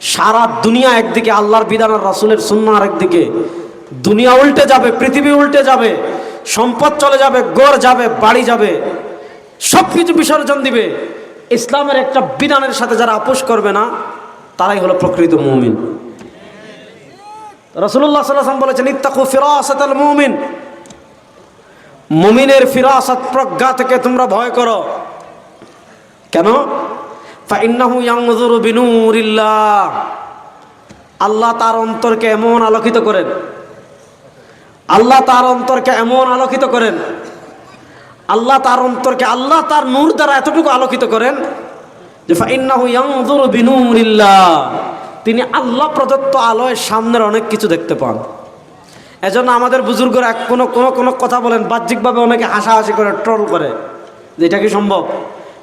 সারা দুনিয়া একদিকে, আল্লাহর বিধান আর রাসূলের সুন্নাহ আরেকদিকে। দুনিয়া উল্টে যাবে, পৃথিবী উল্টে যাবে, সম্পদ চলে যাবে, গড় যাবে, বাড়ি যাবে, সবকিছু বিসর্জন দিবে। ইসলামের একটা বিধানের সাথে যারা আপোষ করবে না, তারাই হলো প্রকৃত মুমিন। রাসূলুল্লাহ সাল্লাল্লাহু আলাইহি ওয়াসাল্লাম বলেছেন, ইত্তাকু ফিরাসাতাল মুমিন, মুমিনের ফিরাসাত, প্রজ্ঞা থেকে তোমরা ভয় করো। কেন? ফাইন্নাহু ইয়ানজুরু বিনুরিল্লাহ, আল্লাহ তার অন্তরকে এমন আলোকিত করেন, আল্লাহ তার অন্তরকে এমন আলোকিত করেন, আল্লাহ তার অন্তরকে, আল্লাহ তার নূর দ্বারা এতটুকু আলোকিত করেন যে ফাইন্নাহু ইয়ানজুরু বিনুরিল্লাহ, তিনি আল্লাহ প্রদত্ত আলোয় সামনের অনেক কিছু দেখতে পান। এজন্য আমাদের বুজুর্গরা কোনো কথা বলেন, বাহ্যিকভাবে অনেকে হাসাহাসি করে, ট্রল করে যে এটা কি সম্ভব।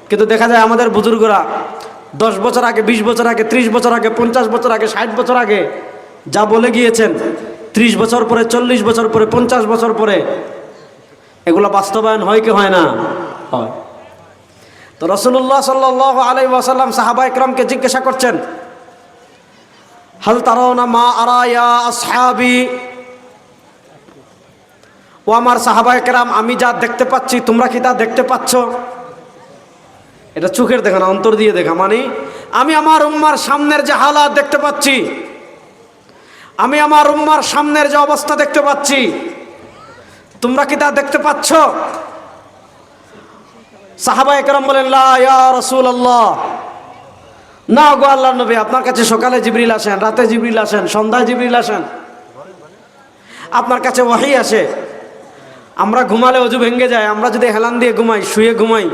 কিন্তু দেখা যায় আমাদের বুজুর্গরা 10 বছর আগে, 20 বছর আগে, 30 বছর আগে, 50 বছর আগে, 60 বছর আগে যা বলে গিয়েছেন, 30 বছর পরে, 40 বছর পরে, 50 বছর পরে এগুলো বাস্তবায়ন হয় কি হয় না? হয়। তো রাসূলুল্লাহ সাল্লাল্লাহু আলাইহি ওয়াসাল্লাম সাহাবায়ে কেরামকে জিজ্ঞাসা করছেন, হাল তারাউনা মা আরা ইয়া আসহাবি, ও আমার সাহাবায়ে কেরাম, আমি যা দেখতে পাচ্ছি তোমরা কি তা দেখতে পাচ্ছ? এটা চোখের দেখা না, অন্তর দিয়ে দেখা। মানে আমি আমার উম্মার সামনের যে হালাত দেখতে পাচ্ছি, আমি আমার উম্মার সামনের যে অবস্থা দেখতে পাচ্ছি, তোমরা কি তা দেখতে পাচ্ছ? সাহাবায়ে কেরাম বলেন, লা ইয়া রাসূলুল্লাহ, না গো আল্লাহর নবী, আপনার কাছে সকালে জিবরিল আসেন, রাতে জিবরিল আসেন, সন্ধ্যায় জিবরিল আসেন, আপনার কাছে ওহী আসে। আমরা ঘুমালে অজু ভেঙে যায়, আমরা যদি হেলান দিয়ে ঘুমাই, শুয়ে ঘুমাই,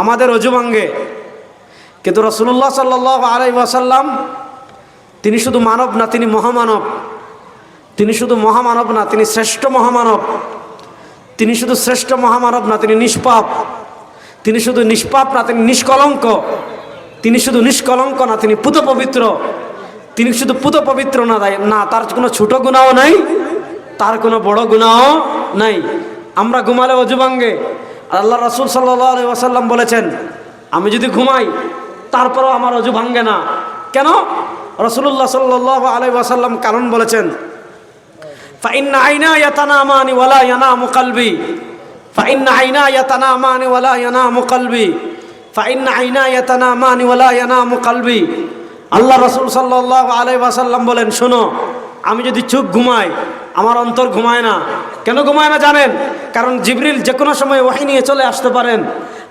আমাদের অজু ভাঙ্গে। কিন্তু রাসূলুল্লাহ সাল্লাল্লাহু আলাইহি ওয়াসাল্লাম, তিনি শুধু মানব না, তিনি মহামানব। তিনি শুধু মহামানব না, তিনি শ্রেষ্ঠ মহামানব। তিনি শুধু শ্রেষ্ঠ মহামানব না, তিনি নিষ্পাপ। তিনি শুধু নিষ্পাপ না, তিনি নিষ্কলঙ্ক। তিনি শুধু নিষ্কলঙ্ক না, তিনি পুত পবিত্র। তিনি শুধু পুত পবিত্র না, তার কোনো ছোট গুনাহও নাই, তার কোনো বড় গুনাহও নাই। আমরা ঘুমালে অজু ভাঙ্গে। আল্লাহ রাসূল সাল্লাল্লাহু আলাইহি ওয়াসাল্লাম বলেছেন, আমি যদি ঘুমাই তারপরেও আমার অজু ভাঙ্গে না। কেন? রাসূলুল্লাহ সাল্লাল্লাহু আলাইহি ওয়াসাল্লাম কারণ বলেছেন, ফাইন্না আইনা ইয়াতানামানি ওয়ালা ইয়ানামু কলবি, ফাইন্না আইনা ইয়াতানামানি ওয়ালা ইয়ানামু কলবি, ফাইন্না আইনা ইয়াতানামানি ওয়ালা ইয়ানামু কলবি। আল্লাহ রাসূল সাল্লাল্লাহু আলাইহি ওয়াসাল্লাম বলেন, শোনো, আমি যদি চোখ ঘুমাই, আমার অন্তর ঘুমায় না। কেন ঘুমায় না জানেন? কারণ জিবরিল যে কোনো সময় ওহী নিয়ে চলে আসতে পারেন।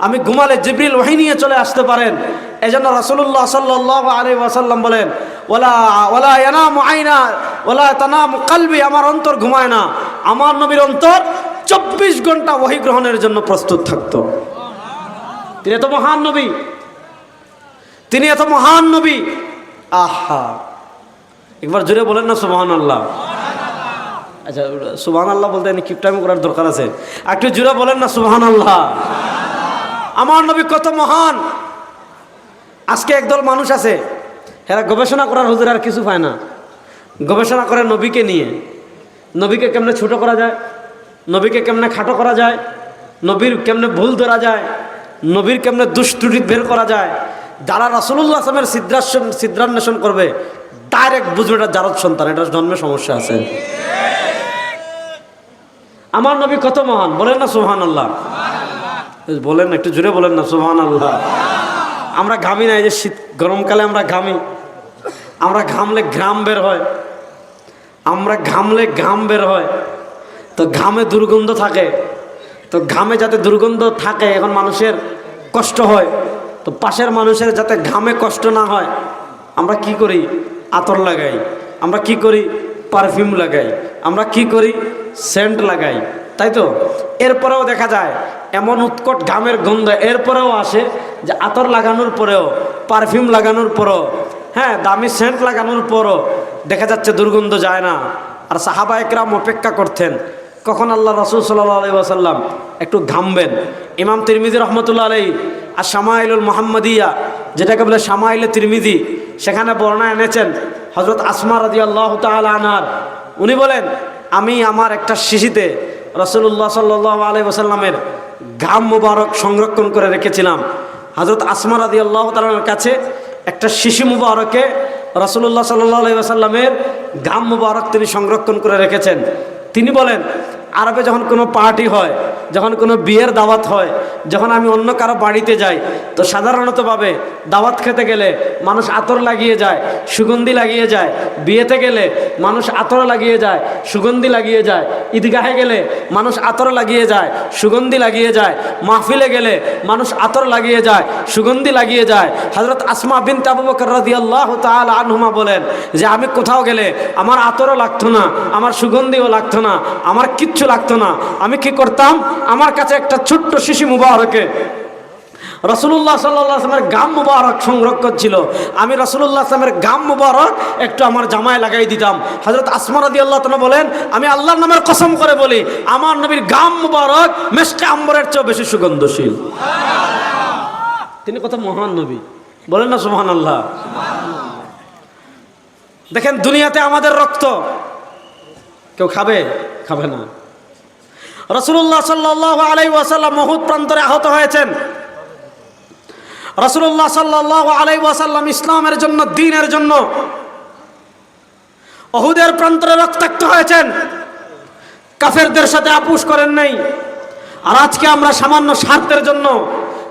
আমি ঘুমালে জিবরিল ওহী নিয়ে চলে আসতে পারেন। এজন্য রাসূলুল্লাহ সাল্লাল্লাহু আলাইহি ওয়াসাল্লাম বলেন, ওয়ালা ইয়ানামু আইনা ওয়ালা তানামু কলবি, আমার অন্তর ঘুমায় না। আমার নবীর অন্তর 24 ঘন্টা ওহী গ্রহণের জন্য প্রস্তুত থাকতো। তিনি এত মহান নবী, তিনি এত মহান নবী। আহা, একবার জোরে বলেন না সুবহানাল্লাহ। আচ্ছা, সুবহানাল্লাহ বলতে কিপটামি করার দরকার আছে? একটু জোরে বলেন না সুবহানাল্লাহ। আমার নবী কত মহান। আজকে একদল মানুষ আছে, এরা গবেষণা করার হুজুর আর কিছু পায় না। গবেষণা করে নবীকে নিয়ে, নবীকে কেমনে ছোট করা যায়, নবীকে কেমনে খাটো করা যায়, নবীর কেমনে ভুল ধরা যায়, নবীর কেমনে দুষ্ত্রুটি বের করা যায়। যারা রাসূলুল্লাহ সাল্লাল্লাহু আলাইহি ওয়াসাল্লামের সিদ্ধান্বেষণ করবে, ডাইরেক্ট বুঝবে এটা জারদ সন্তান, এটার জন্মে সমস্যা আছে। আমার নবী কত মহান, বলেন না সুবহানাল্লাহ। বলেন না, একটু জোরে বলেন না সুবহানাল্লাহ। আমরা ঘামি না, এই যে শীত গরমকালে আমরা ঘামি, আমরা ঘামলে ঘাম বের হয়, আমরা ঘামলে ঘাম বের হয়। তো ঘামে দুর্গন্ধ থাকে, তো ঘামে যাতে দুর্গন্ধ থাকে, এখন মানুষের কষ্ট হয়। তো পাশের মানুষের যাতে ঘামে কষ্ট না হয়, আমরা কি করি? আতর লাগাই। আমরা কি করি? পারফিউম লাগাই। আমরা কি করি? সেন্ট লাগাই, তাই তো? এরপরেও দেখা যায় এমন উৎকট ঘামের গন্ধ এরপরেও আসে যে আতর লাগানোর পরেও, পারফিউম লাগানোর পরও, হ্যাঁ, দামি সেন্ট লাগানোর পরও দেখা যাচ্ছে দুর্গন্ধ যায় না। আর সাহাবায়ে কেরাম অপেক্ষা করতেন কখন আল্লাহ রাসূল সাল্লাল্লাহু আলাইহি ওয়াসাল্লাম একটু ঘামবেন। ইমাম তিরমিজি রহমতুল্লাহ আলাইহি আর শামাইলুল মুহাম্মাদিয়া, যেটাকে বলে শামাইলে তিরমিজি, সেখানে বর্ণনা এনেছেন হযরত আসমা রাদিয়াল্লাহু তাআলা আনহার। উনি বলেন, আমি আমার একটা শিশিতে রাসূলুল্লাহ সাল্লাল্লাহু আলাইহি ওয়াসাল্লামের ঘাম মুবারক সংরক্ষণ করে রেখেছিলাম। হযরত আসমা রাদিয়াল্লাহু তাআলার কাছে একটা শিশু মুবারকে রাসূলুল্লাহ সাল্লাল্লাহু আলাইহি ওয়াসাল্লামের গাম মুবারক তিনি সংরক্ষণ করে রেখেছেন। তিনি বলেন, আরবে যখন কোনো পার্টি হয়, যখন কোনো বিয়ের দাওয়াত হয়, যখন আমি অন্য কারো বাড়িতে যাই, তো সাধারণতভাবে দাওয়াত খেতে গেলে মানুষ আতর লাগিয়ে যায়, সুগন্ধি লাগিয়ে যায়। বিয়েতে গেলে মানুষ আতর লাগিয়ে যায়, সুগন্ধি লাগিয়ে যায়। ঈদগাহে গেলে মানুষ আতর লাগিয়ে যায়, সুগন্ধি লাগিয়ে যায়। মাহফিলে গেলে মানুষ আতর লাগিয়ে যায়, সুগন্ধি লাগিয়ে যায়। হযরত আসমা বিনতে আবু বকর রাদিয়াল্লাহু তাআলা আনহুমা বলেন যে আমি কোথাও গেলে আমার আতরও লাগতো না, আমার সুগন্ধিও লাগতো না, আমার কিচ্ছু লাগতো না। আমি কি করতাম, আমার কাছে একটা ছোট্ট শিশু মুবারকে রাসূলুল্লাহ সাল্লাল্লাহু আলাইহি ওয়াসাল্লামের গাম মুবারক সংরক্ষণ ছিল। আমি রাসূলুল্লাহ সাল্লামের গাম মুবারক একটু আমার জামায় লাগাই দিতাম। হযরত আসমা রাদিয়াল্লাহু তাআলা বলেন, আমি আল্লাহর নামের কসম করে বলি, আমার নবীর গাম মুবারক মিশকে আম্বরের চেয়ে বেশি সুগন্ধশীল। তিনি কত মহান নবী, বলেন না সুবহানাল্লাহ। দেখেন, দুনিয়াতে আমাদের রক্ত কেউ খাবে? খাবে না। রাসূলুল্লাহ সাল্লাল্লাহু আলাইহি ওয়াসাল্লাম উহুদ প্রান্তরে আহত হয়েছেন। রাসূলুল্লাহ সাল্লাল্লাহু আলাইহি ওয়াসাল্লাম ইসলামের জন্য, দ্বীনের জন্য উহুদের প্রান্তরে রক্তাক্ত হয়েছেন। কাফেরদের সাথে আপোষ করেন নাই। আর আজকে আমরা সামান্য স্বার্থের জন্য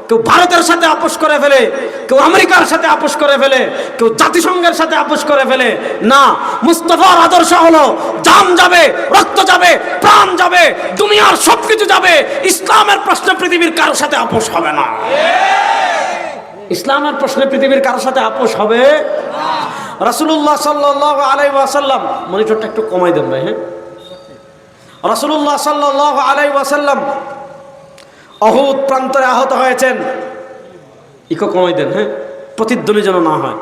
কেউ ভারতের সাথে আপোষ করে ফেলে, কেউ আমেরিকার সাথে আপোষ করে ফেলে, কেউ জাতিসংঘের সাথে আপোষ করে ফেলে। না, মুস্তাফার আদর্শ হলো জান যাবে, রক্ত যাবে, প্রাণ যাবে, দুনিয়ার সবকিছু যাবে, ইসলামের প্রশ্নে পৃথিবীর কারোর সাথে আপোষ হবে না। ইসলামের প্রশ্নে পৃথিবীর কারোর সাথে আপোষ হবে না। রাসূলুল্লাহ সাল্লাল্লাহু আলাইহি ওয়াসাল্লাম, মনিটরটা একটু কমাই দেন ভাই। হ্যাঁ, রাসূলুল্লাহ সাল্লাল্লাহু আলাইহি ওয়াসাল্লাম উহুদ প্রান্তরে আহত হয়েছেন। ইকো কমাই দেন, হ্যাঁ, প্রতিধ্বনি যেন না হয়।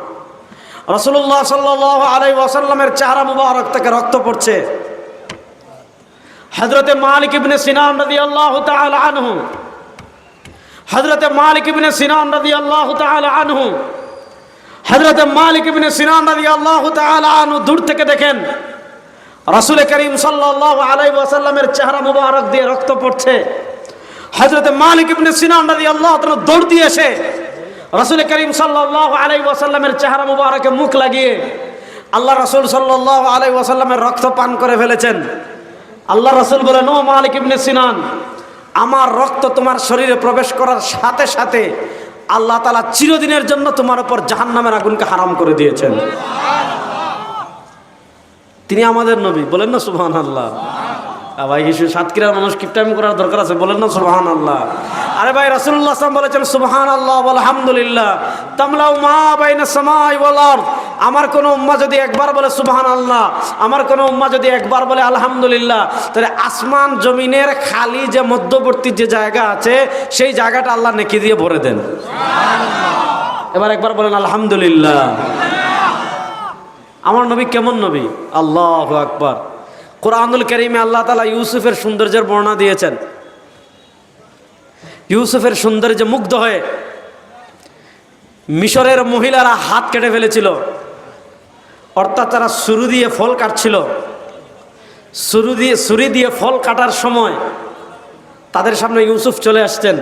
রাসূলুল্লাহ সাল্লাল্লাহু আলাইহি ওয়াসাল্লামের চেহারা মুবারক থেকে রক্ত পড়ছে। হযরতে মালিক ইবনে সিনান রাদিয়াল্লাহু তাআলা আনহু, হযরতে মালিক ইবনে সিনান রাদিয়াল্লাহু তাআলা আনহু, হযরতে মালিক ইবনে সিনান রাদিয়াল্লাহু তাআলা আনহু দূর থেকে দেখেন রাসূল করিম সাল্লাল্লাহু আলাইহি ওয়াসাল্লামের চেহারা মুবারক দিয়ে রক্ত পড়ছে। হযরতে মালিক ইবনে সিনান রাদিয়াল্লাহু তাআলা দৌড় দিয়ে এসে রাসূল করিম সাল্লাল্লাহু আলাইহি ওয়াসাল্লামের চেহারা মুবারকে মুখ লাগিয়ে আল্লাহ রাসূল সাল্লাল্লাহু আলাইহি ওয়াসাল্লামের রক্ত পান করে ফেলেছেন। আল্লাহ রাসূল বলেন, ও মালিক ইবনে সিনান, আমার রক্ত তোমার শরীরে প্রবেশ করার সাথে সাথে আল্লাহ তাআলা চিরদিনের জন্য তোমার উপর জাহান্নামের আগুনকে হারাম করে দিয়েছেন। তিনি আমাদের নবী, বলেন না সুবহানাল্লাহ। ভাই, কিছু সাতক্ষীরার মানুষ কিপটামি করার দরকার আছে, বলেন না সুবহানাল্লাহ। আরে ভাই, রাসূলুল্লাহ সাল্লাল্লাহু আলাইহি ওয়াসাল্লাম বলেছেন সুবহানাল্লাহ ওয়াল হামদুলিল্লাহ তামলাউ মা বাইনাস সামাই ওয়াল আরদ। আমার কোন উম্মাহ যদি একবার বলে সুবহানাল্লাহ, আমার কোন উম্মাহ যদি একবার বলে আলহামদুলিল্লাহ, তাহলে আসমান জমিনের খালি যে মধ্যবর্তী যে জায়গা আছে সেই জায়গাটা আল্লাহ নেকি দিয়ে ভরে দেন। সুবহানাল্লাহ। এবার একবার বলেন আলহামদুলিল্লাহ। আমার নবী কেমন নবী! আল্লাহু আকবার। কোরআনুল কারীমে আল্লাহ তাআলা ইউসুফের সৌন্দর্যের বর্ণনা দিয়েছেন। ইউসুফের সৌন্দর্যে মুগ্ধ হয়ে মিশরের মহিলারা হাত কেটে ফেলেছিল, অর্থাৎ তারা ছুরি দিয়ে ফল কাটছিল। ছুরি দিয়ে ফল কাটার সময় তাদের সামনে ইউসুফ চলে আসছেন।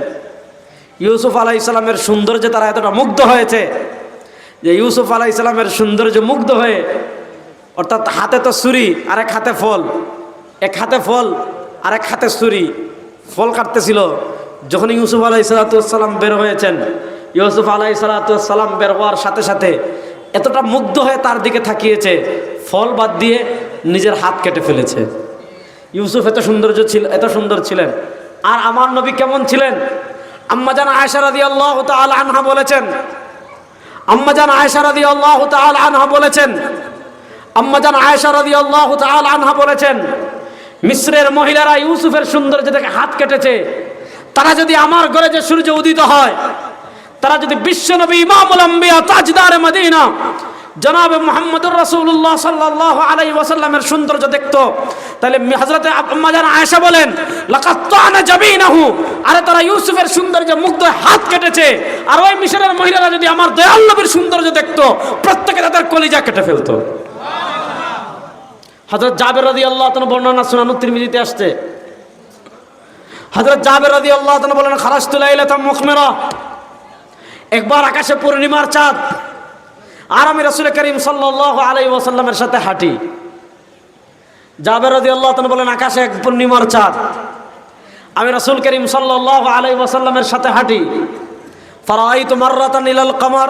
ইউসুফ আলাইহিস সালামের সৌন্দর্যে তারা এতটা মুগ্ধ হয়েছে যে ইউসুফ আলাইহিস সালামের সৌন্দর্যে মুগ্ধ হয়ে, অর্থাৎ হাতে তো ছুরি, আরেক হাতে ফল, এক হাতে ফল আরেক হাতে ছুরি, ফল কাটতেছিল। যখন ইউসুফ আলাইহিস সালাম বের হয়েছেন, ইউসুফ আলাইহিস সালাম বের হওয়ার সাথে সাথে এতটা মুগ্ধ হয়ে তার দিকে তাকিয়েছে, ফল বাদ দিয়ে নিজের হাত কেটে ফেলেছে। ইউসুফ এত সুন্দর ছিলেন। আর আমার নবী কেমন ছিলেন? আম্মাজান আয়েশা রাদিয়াল্লাহু তাআলা আনহা বলেছেন, আম্মাজান আয়েশা রাদিয়াল্লাহু তাআলা আনহা বলেছেন, আম্মাজান আয়েশা রাদিয়াল্লাহু তাআলা আনহা বলেছেন, মিসরের মহিলারা ইউসুফের সৌন্দর্য দেখে হাত কেটেছে। তারা যদি আমার ঘরে যে সূর্য উদিত হয়, তারা যদি বিশ্বনবী ইমামুল আম্বিয়া তাজদারে মদিনা জনাবে মুহাম্মদুর রাসূলুল্লাহ সাল্লাল্লাহু আলাইহি ওয়াসাল্লামের সৌন্দর্য দেখতো, তাহলে হযরতে আম্মাজান আয়েশা বলেন, লাকাত তানা জাবিনাহু, আরে তারা ইউসুফের সৌন্দর্যে মুগ্ধ হয়ে হাত কেটেছে। আর ওই মিশরের মহিলারা যদি আমার দয়াল নবীর সৌন্দর্য দেখতো, প্রত্যেকে তাদের কলিজা কেটে ফেলতো। হযরত জাবের রাদিয়াল্লাহু তাআলা বর্ণনা সুনান তিরমিজিতে আসছে। হযরত জাবের রাদিয়াল্লাহু তাআলা বলেন, খারাজতু লাইলাতাম মুখমিরা, একবার আকাশে পূর্ণিমার চাঁদ আর আমি রাসূল করিম সাল্লাল্লাহু আলাইহি ওয়াসাল্লামের সাথে হাঁটি। জাবের রাদিয়াল্লাহু তাআলা বলেন আকাশে এক পূর্ণিমার চাঁদ, আমি রাসূল করিম সাল্লাল্লাহু আলাইহি ওয়াসাল্লামের সাথে হাঁটি। ফারাআইতু মাররাতান ইলাল কমার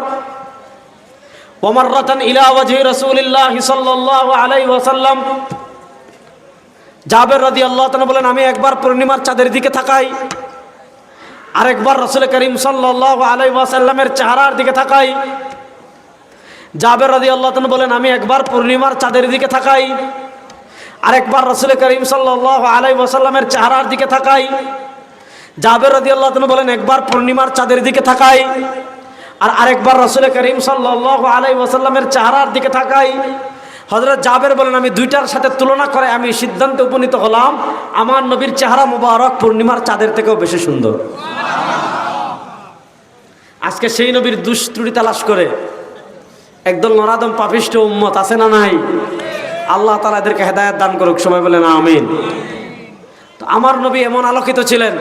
ওয়া মাররাতান ইলা ওয়াজহি রাসূলিল্লাহি সাল্লাল্লাহু আলাইহি ওয়াসাল্লাম। জাবের রাদিয়াল্লাহু তাআলা বলেন আমি একবার পূর্ণিমার চাঁদের দিকে তাকাই, আরেকবার রাসূল করিম সাল্লাল্লাহু আলাইহি ওয়াসাল্লামের চেহারার দিকে তাকাই। জাবের রাদিয়াল্লাহু তাআলা বলেন আমি একবার পূর্ণিমার চাঁদের দিকে তাকাই, আরেকবার রাসূল করিম সাল্লাল্লাহু আলাইহি ওয়াসাল্লামের চেহারার দিকে তাকাই। জাবের রাদিয়াল্লাহু তাআলা বলেন একবার পূর্ণিমার চাঁদের দিকে তাকাই, আর আরেকবার রাসূল করিম সাল্লাল্লাহু আলাইহি ওয়াসাল্লামের চেহারার দিকে তাকাই। হযরত জাবের বলেন আমি দুইটার সাথে তুলনা করে আমি সিদ্ধান্তে উপনীত হলাম আমার নবীর চেহারা মোবারক পূর্ণিমার চাঁদের থেকেও বেশি সুন্দর। আজকে সেই নবীর দুষ্ত্রুটি তালাশ করে একদল নরাদম পাপিষ্ঠ উম্মত আছে না নাই? আল্লাহ তাআলা এদেরকে হেদায়েত দান করুক, সবাই বলেন আমিন। তো আমার নবী এমন আলোকিত ছিলেন,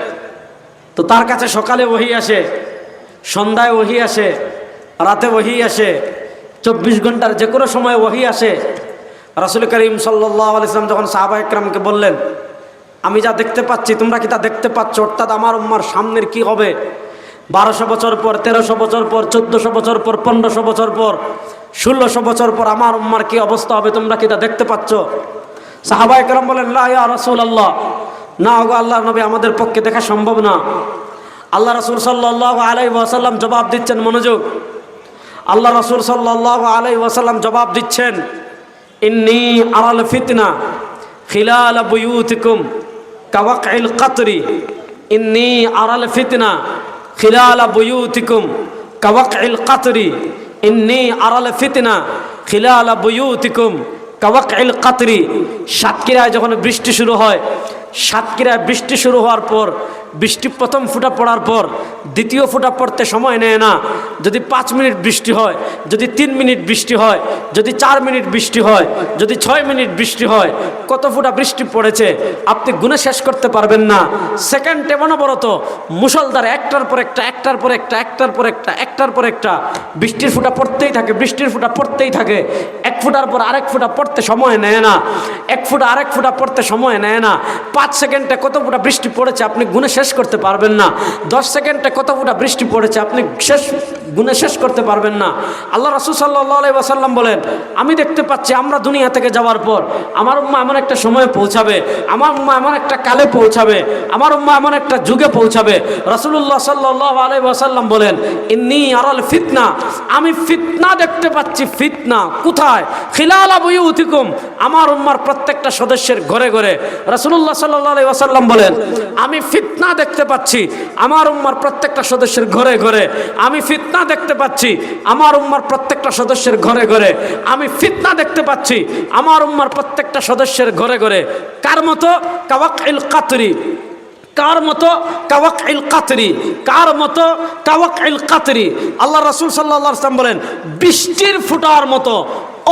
তো তার কাছে সকালে ওহী আসে, সন্ধ্যায় ওহী আসে, রাতে ওহী আসে, 24 ঘন্টার যে কোনো সময় ওহী আসে। রাসূল করিম সাল্লাল্লাহু আলাইহি ওয়াসাল্লাম যখন সাহাবা একরামকে বললেন আমি যা দেখতে পাচ্ছি তোমরা কি তা দেখতে পাচ্ছ, অর্থাৎ আমার উম্মার সামনের কি হবে 1200 বছর পর, 1300 বছর পর, 1400 বছর পর, 1500 বছর পর, 1600 বছর পর আমার উম্মার কি অবস্থা হবে তোমরা কি তা দেখতে পাচ্ছ? সাহাবা একরাম বলেন লা ইয়া রাসূলুল্লাহ, না গো আল্লাহর নবী আমাদের পক্ষে দেখা সম্ভব না। আল্লাহ রাসূল সাল্লাল্লাহু আলাইহি ওয়াসাল্লাম জবাব দিচ্ছেন, মনোযোগ, আল্লাহ রাসূল সাল্লাল্লাহু আলাইহি ওয়াসাল্লাম জবাব দিচ্ছেন ইন্নী আরাল ফিতনা খিলাল বুয়ুতিকুম কাওয়াকিল কাতরি, ইন্নী আরাল ফিতনা খিলাল বুয়ুতিকুম কাওয়াকিল কাতরি, ইন্নী আরাল ফিতনা খিলাল বুয়ুতিকুম কাওয়াকিল কাতরি। সাতক্ষীরায় যখন বৃষ্টি শুরু হয়, সাতক্ষীরায় বৃষ্টি শুরু হওয়ার পর বৃষ্টি প্রথম ফোঁটা পড়ার পর দ্বিতীয় ফোঁটা পড়তে সময় নেয় না। যদি 5 মিনিট বৃষ্টি হয়, যদি 3 মিনিট বৃষ্টি হয়, যদি 4 মিনিট বৃষ্টি হয়, যদি 6 মিনিট বৃষ্টি হয়, কত ফোঁটা বৃষ্টি পড়েছে আপনি গুণে শেষ করতে পারবেন না। সেকেন্ডে অনবরত মুষলধারে একটার পর একটা, একটার পর একটা, একটার পর একটা, একটার পর একটা বৃষ্টির ফোঁটা পড়তেই থাকে, বৃষ্টির ফোঁটা পড়তেই থাকে। এক ফোঁটার পর আরেক ফোঁটা পড়তে সময় নেয় না, এক ফোঁটা আরেক ফোঁটা পড়তে সময় নেয় না। 5 সেকেন্ডে কত ফোঁটা বৃষ্টি পড়েছে আপনি গুণে শেষ করতে পারবেন না। 10 সেকেন্ডে কত ফোঁটা বৃষ্টি পড়েছে আপনি গুণে শেষ করতে পারবেন না। আল্লাহ রাসূল সাল্লাল্লাহু আলাইহি ওয়াসাল্লাম বলেন আমি দেখতে পাচ্ছি আমরা দুনিয়া থেকে যাওয়ার পর আমার উম্মাহ এমন একটা সময়ে পৌঁছাবে, আমার উম্মাহ এমন একটা কালে পৌঁছাবে, আমার উম্মাহ এমন একটা যুগে পৌঁছাবে। রাসূলুল্লাহ সাল্লাল্লাহু আলাইহি ওয়াসাল্লাম বলেন ইন্নী আরাল ফিতনা, আমি ফিতনা দেখতে পাচ্ছি। ফিতনা কোথায়? খিলালা বুয়ুতিকুম, আমার উম্মার প্রত্যেকটা সদস্যের ঘরে ঘরে। রাসূলুল্লাহ সাল্লাল্লাহু আলাইহি ওয়াসাল্লাম বলেন আমি ফিতনা দেখতে পাচ্ছি আমার উম্মার প্রত্যেকটা সদস্যের ঘরে ঘরে। আমি ফিতনা দেখতে পাচ্ছি আমার উম্মার প্রত্যেকটা সদস্যের ঘরে ঘরে। আমি ফিতনা দেখতে পাচ্ছি আমার উম্মার প্রত্যেকটা সদস্যের ঘরে ঘরে। কার মতো? কাওয়াকিল কাতরি। কার মতো? কাওয়াকিল কাতরি। কার মতো? কাওয়াকিল কাতরি। আল্লাহ রাসূল সাল্লাল্লাহু আলাইহি ওয়াসাল্লাম বলেন বৃষ্টির ফোঁটার মতো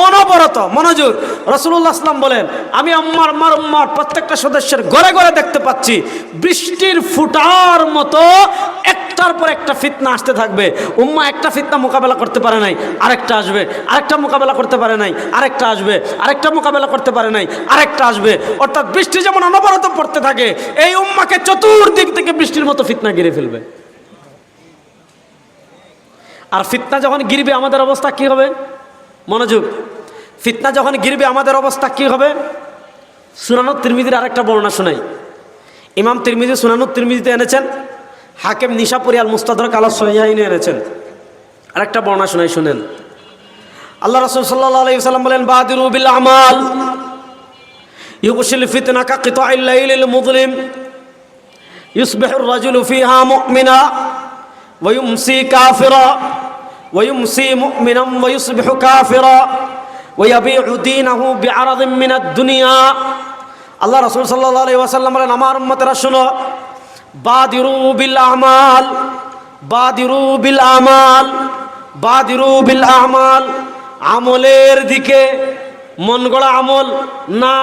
অনবরত। মনোযোগ, রাসূলুল্লাহ সাল্লাল্লাহু আলাইহি ওয়াসাল্লাম বলেন আমি আমার উম্মার প্রত্যেকটা সদস্যের ঘরে ঘরে দেখতে পাচ্ছি বৃষ্টির ফোঁটার মতো একটার পর একটা ফিতনা আসতে থাকবে। উম্মা একটা ফিতনা মোকাবেলা করতে পারে নাই, আরেকটা আসবে, আরেকটা মোকাবেলা করতে পারে নাই, আরেকটা আসবে, আরেকটা মোকাবেলা করতে পারে নাই, আরেকটা আসবে। অর্থাৎ বৃষ্টি যেমন অনবরত পড়তে থাকে এই উম্মাকে চতুর্দিক থেকে বৃষ্টির মতো ফিতনা ঘিরে ফেলবে। আর ফিতনা যখন ঘিরবে আমাদের অবস্থা কি হবে? মনোযোগ, ফিতনা যখন ঘিরবে আমাদের অবস্থা কি হবে? সুনানুত তিরমিজির আরেকটা বর্ণনা শোনাই। ইমাম তিরমিজি সুনানুত তিরমিজিতে এনেছেন, হাকিম নিশাপুরি আল মুস্তাদরাক আলা সহিহাইনে এনেছেন। আরেকটা বর্ণনা শোনাই, শুনেন। আল্লাহ রাসূল সাল্লাল্লাহু আলাইহি ওয়াসাল্লাম বলেন বাদিরু বিল আমাল ইউগশিল ফিতনা কা কিতাইল লাইলিল মুযলিম ইউসবিহু আর-রাজুলু ফিহা মুমিনা ওয়া ইউমসি কাফিরা ওয়া ইউমসি মুমিনান ওয়া ইউসবিহু কাফিরা ওয়া ইয়াবিউ দীনাহু বিআরাদিন মিনাদ দুনিয়া। আল্লাহ রাসূল সাল্লাল্লাহু আলাইহি ওয়াসাল্লাম বলেন আমার উম্মতেরা শুনো, বাদিরু বিল আমাল, বাদিরু বিল আমাল, বাদিরু বিল আমাল, আমলের দিকে। মন গড়া আমল না।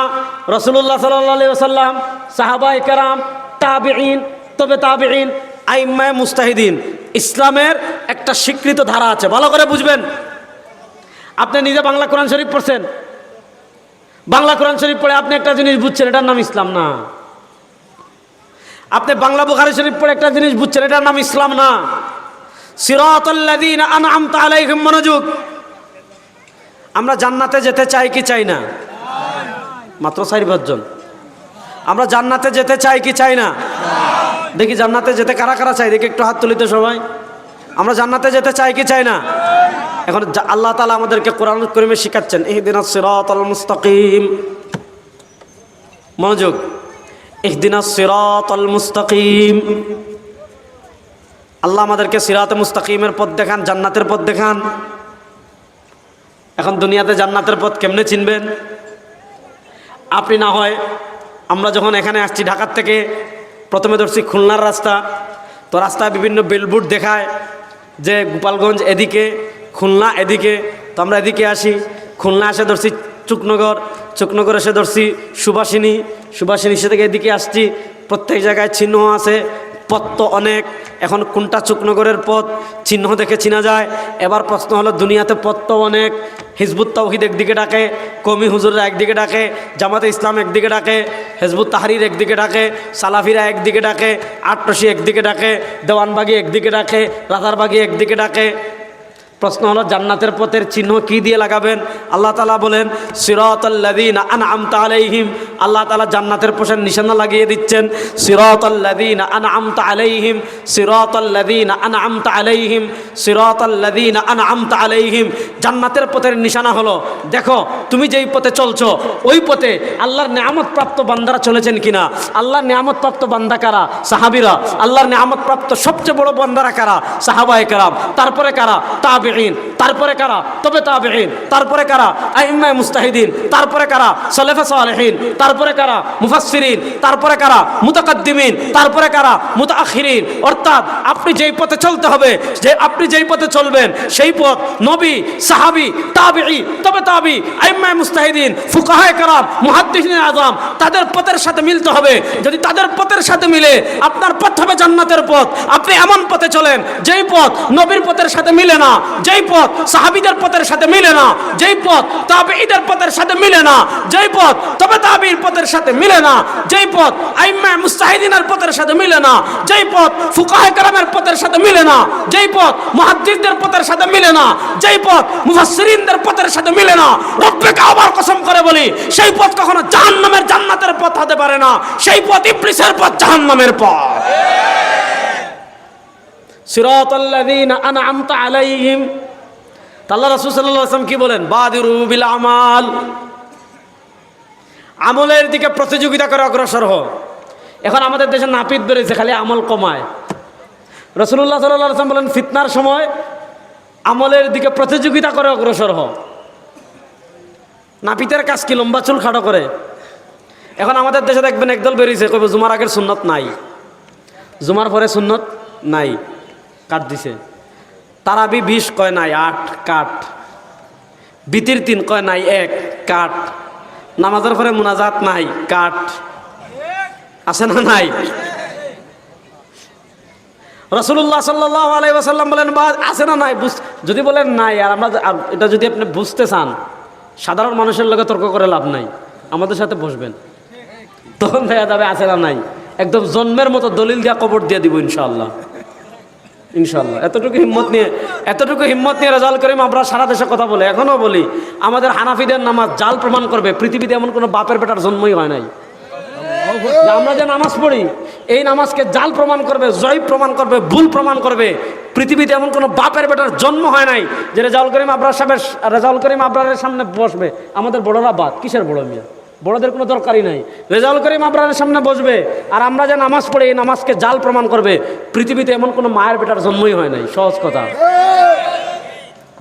রাসূলুল্লাহ সাল্লাল্লাহু আলাইহি ওয়াসাল্লাম, সাহাবায়ে কেরাম, তাবিঈন, তবে তাবিঈন, আইম্মায়ে মুজতাহিদিন, ইসলামের একটা স্বীকৃত ধারা আছে, ভালো করে বুঝবেন। আপনি নিজে বাংলা কোরআন শরীফ পড়ছেন, বাংলা কোরআন শরীফ পড়ে আপনি একটা জিনিস বুঝছেন, এটার নাম ইসলাম না। আপনি বাংলা বুখারী শরীফ পড়ে একটা জিনিস বুঝছেন, এটার নাম ইসলাম না। সিরাতাল্লাযীনা আনআমতা আলাইহিম, মনোযোগ। আমরা জান্নাতে যেতে চাই কি চাই না? মাত্র 4-5 জন। আমরা জান্নাতে যেতে চাই কি চাই না? দেখি জান্নাতে যেতে কারা কারা চাই, দেখি একটু হাত তুলিতে সবাই। আমরা জান্নাতে যেতে চাই কি চাই না? এখন আল্লাহ তাআলা আমাদেরকে কোরআন কারীমে শিখাচ্ছেন, ইহদিনাস সিরাতাল মুস্তাকিম। মনোযোগ, ইহদিনাস সিরাতাল মুস্তাকিম। আল্লাহ আমাদেরকে সিরাতে মুস্তাকিমের পথ দেখান, জান্নাতের পথ দেখান। এখন দুনিয়াতে জান্নাতের পথ কেমনে চিনবেন? আপনি না হয়, আমরা যখন এখানে আসছি ঢাকার থেকে, প্রথমে ধরছি খুলনার রাস্তা, তো রাস্তায় বিভিন্ন বিলবোর্ড দেখায় যে গোপালগঞ্জ এদিকে, খুলনা এদিকে, তো আমরা এদিকে আসি। খুলনা এসে ধরছি চুকনগর, চুকনগর এসে ধরছি সুভাষিনী, সুভাষিনী সে থেকে এদিকে আসছি। প্রত্যেক জায়গায় চিহ্ন আছে, পথ তো অনেক। এখন কোনটা চুকনগরের পথ চিহ্ন দেখে চিনা যায়। এবার প্রশ্ন হলো, দুনিয়াতে পথ তো অনেক। হিজবুত তাওহীদ একদিকে ডাকে, কওমি হুজুররা একদিকে ডাকে, জামাতে ইসলাম একদিকে ডাকে, হিজবুত তাহরীর একদিকে ডাকে, সালাফিরা একদিকে ডাকে, আটরশি একদিকে ডাকে, দেওয়ানবাগি একদিকে ডাকে, রাজারবাগি একদিকে ডাকে। প্রশ্ন হলো, জান্নাতের পথের চিহ্ন কি দিয়ে লাগাবেন? আল্লাহ তাআলা বলেন সিরাতাল্লাযীনা আনআমতা আলাইহিম। আল্লাহ তাআলা জান্নাতের পথের নিশানা লাগিয়ে দিচ্ছেন। সিরাতাল্লাযীনা আনআমতা আলাইহিম, সিরাতাল্লাযীনা আনআমতা আলাইহিম, সিরাতাল্লাযীনা আনআমতা আলাইহিম। জান্নাতের পথের নিশানা হলো, দেখো তুমি যেই পথে চলছো ওই পথে আল্লাহর নিয়ামত প্রাপ্ত বান্দারা চলেছেন কিনা। আল্লাহর নিয়ামত প্রাপ্ত বান্দা কারা? সাহাবীরা। আল্লাহর নিয়ামত প্রাপ্ত সবচেয়ে বড় বান্দারা কারা? সাহাবায়ে কেরাম। তারপরে কারা? তাবেঈন। তারপরে কারা? তবে তাবেঈন। তারপরে কারা? আইম্মায়ে মুজতাহিদিন। তারপরে কারা? সালেফে সালেহিন। তারপরে কারা? মুফাসসিরিন। তারপরে কারা? মুতাকাদ্দিমিন। তারপরে কারা? মুতাআখিরিন। অর্থাৎ আপনি যেই পথে চলতে হবে, যে আপনি যেই পথে চলবেন সেই পথ নবী, সাহাবী, তাবেঈ, তবে তাবেঈ, আইম্মায়ে মুজতাহিদিন, ফুকাহায়ে কেরাম, মুহাদ্দিসিনে আযম, তাদের পথের সাথে মিলতে হবে। যদি তাদের পথের সাথে মিলে, আপনার পথ হবে জান্নাতের পথ। আপনি এমন পথে চলেন যেই পথ নবীর পথের সাথে মিলে না, যেই পথ সাহাবীদের পথের সাথে মিলে না, যেই পথ তাবেঈদের পথের সাথে মিলে না, যেই পথ তবে তাবেঈর পথের সাথে মিলে না, যেই পথ আইম্মায়ে মুজতাহিদিনের পথের সাথে মিলে না, যেই পথ ফুকাহায়ে কেরামের পথের সাথে মিলে না, যেই পথ মুহাদ্দিসদের পথের সাথে মিলে না, যেই পথ মুফাসসিরিনদের পথের সাথে মিলে না, রব্বে কাবার কসম করে বলি, সেই পথ কখনো জাহান্নামের জান্নাতের পথ হতে পারে না। সেই পথ ইবলিসের পথ, জাহান্নামের পথ। সিরাতাল্লাযীনা আনআমতা আলাইহিম। আল্লাহ রাসূল সাল্লাল্লাহু আলাইহি ওয়াসাল্লাম কি বলেন? বাদিরু বিল আমাল। আমলের দিকে প্রতিযোগিতা করে অগ্রসর হও। এখন আমাদের দেশে নাপিত বেড়েছে, খালি আমল কমায়। রাসূলুল্লাহ সাল্লাল্লাহু আলাইহি ওয়াসাল্লাম বলেন, ফিতনার সময় আমলের দিকে প্রতিযোগিতা করে অগ্রসর হও। নাপিতের কাজ কি? লম্বা চুল খাটো করে। এখন আমাদের দেশে দেখবেন একদল বেরিয়েছে, কইব জুমার আগের সুন্নত নাই, জুমার পরে সুন্নত নাই, কাট দিছে। তারাবি 20 কয় নাই, 8 কাট। বিতির 3 কয় নাই, 1 কাট। নামাজের পরে মুনাজাত নাই, কাট। আছে না নাই? রাসূলুল্লাহ সাল্লাল্লাহু আলাইহি ওয়াসাল্লাম বলেন, বা আছে না নাই? যদি বলেন নাই, আর আমরা এটা যদি আপনি বুঝতে চান, সাধারণ মানুষের লগে তর্ক করে লাভ নাই, আমাদের সাথে বসবেন, তখন দেখা যাবে আছে না নাই। একদম জন্মের মতো দলিল দিয়া কবর দিয়ে দিব ইনশাআল্লাহ, ইনশাআল্লাহ। এতটুকু হিম্মত নিয়ে রেজাউল করিম আমরা সারা দেশে কথা বলে, এখনো বলি, আমাদের হানাফিদের নামাজ জাল প্রমাণ করবে। পৃথিবীতে এমন কোনো বাপের বেটার জন্মই হয় নাই। আমরা যে নামাজ পড়ি, এই নামাজকে জাল প্রমাণ করবে, জয়ীব প্রমাণ করবে, ভুল প্রমাণ করবে। পৃথিবীতে এমন কোনো বাপের বেটার জন্ম হয় নাই যে রেজাউল করিম আবরারের সামনে বসবে। আমাদের বড়রা বাদ, কিসের বড় মিয়া? বড়দের কোনো দরকারই নাই। রেজাউল করিম আবরারের সামনে বসবে, আর আমরা যে নামাজ পড়ি এই নামাজকে জাল প্রমাণ করবে। পৃথিবীতে এমন কোনো মায়ের বেটার জন্মই হয় নাই। সহজ কথা,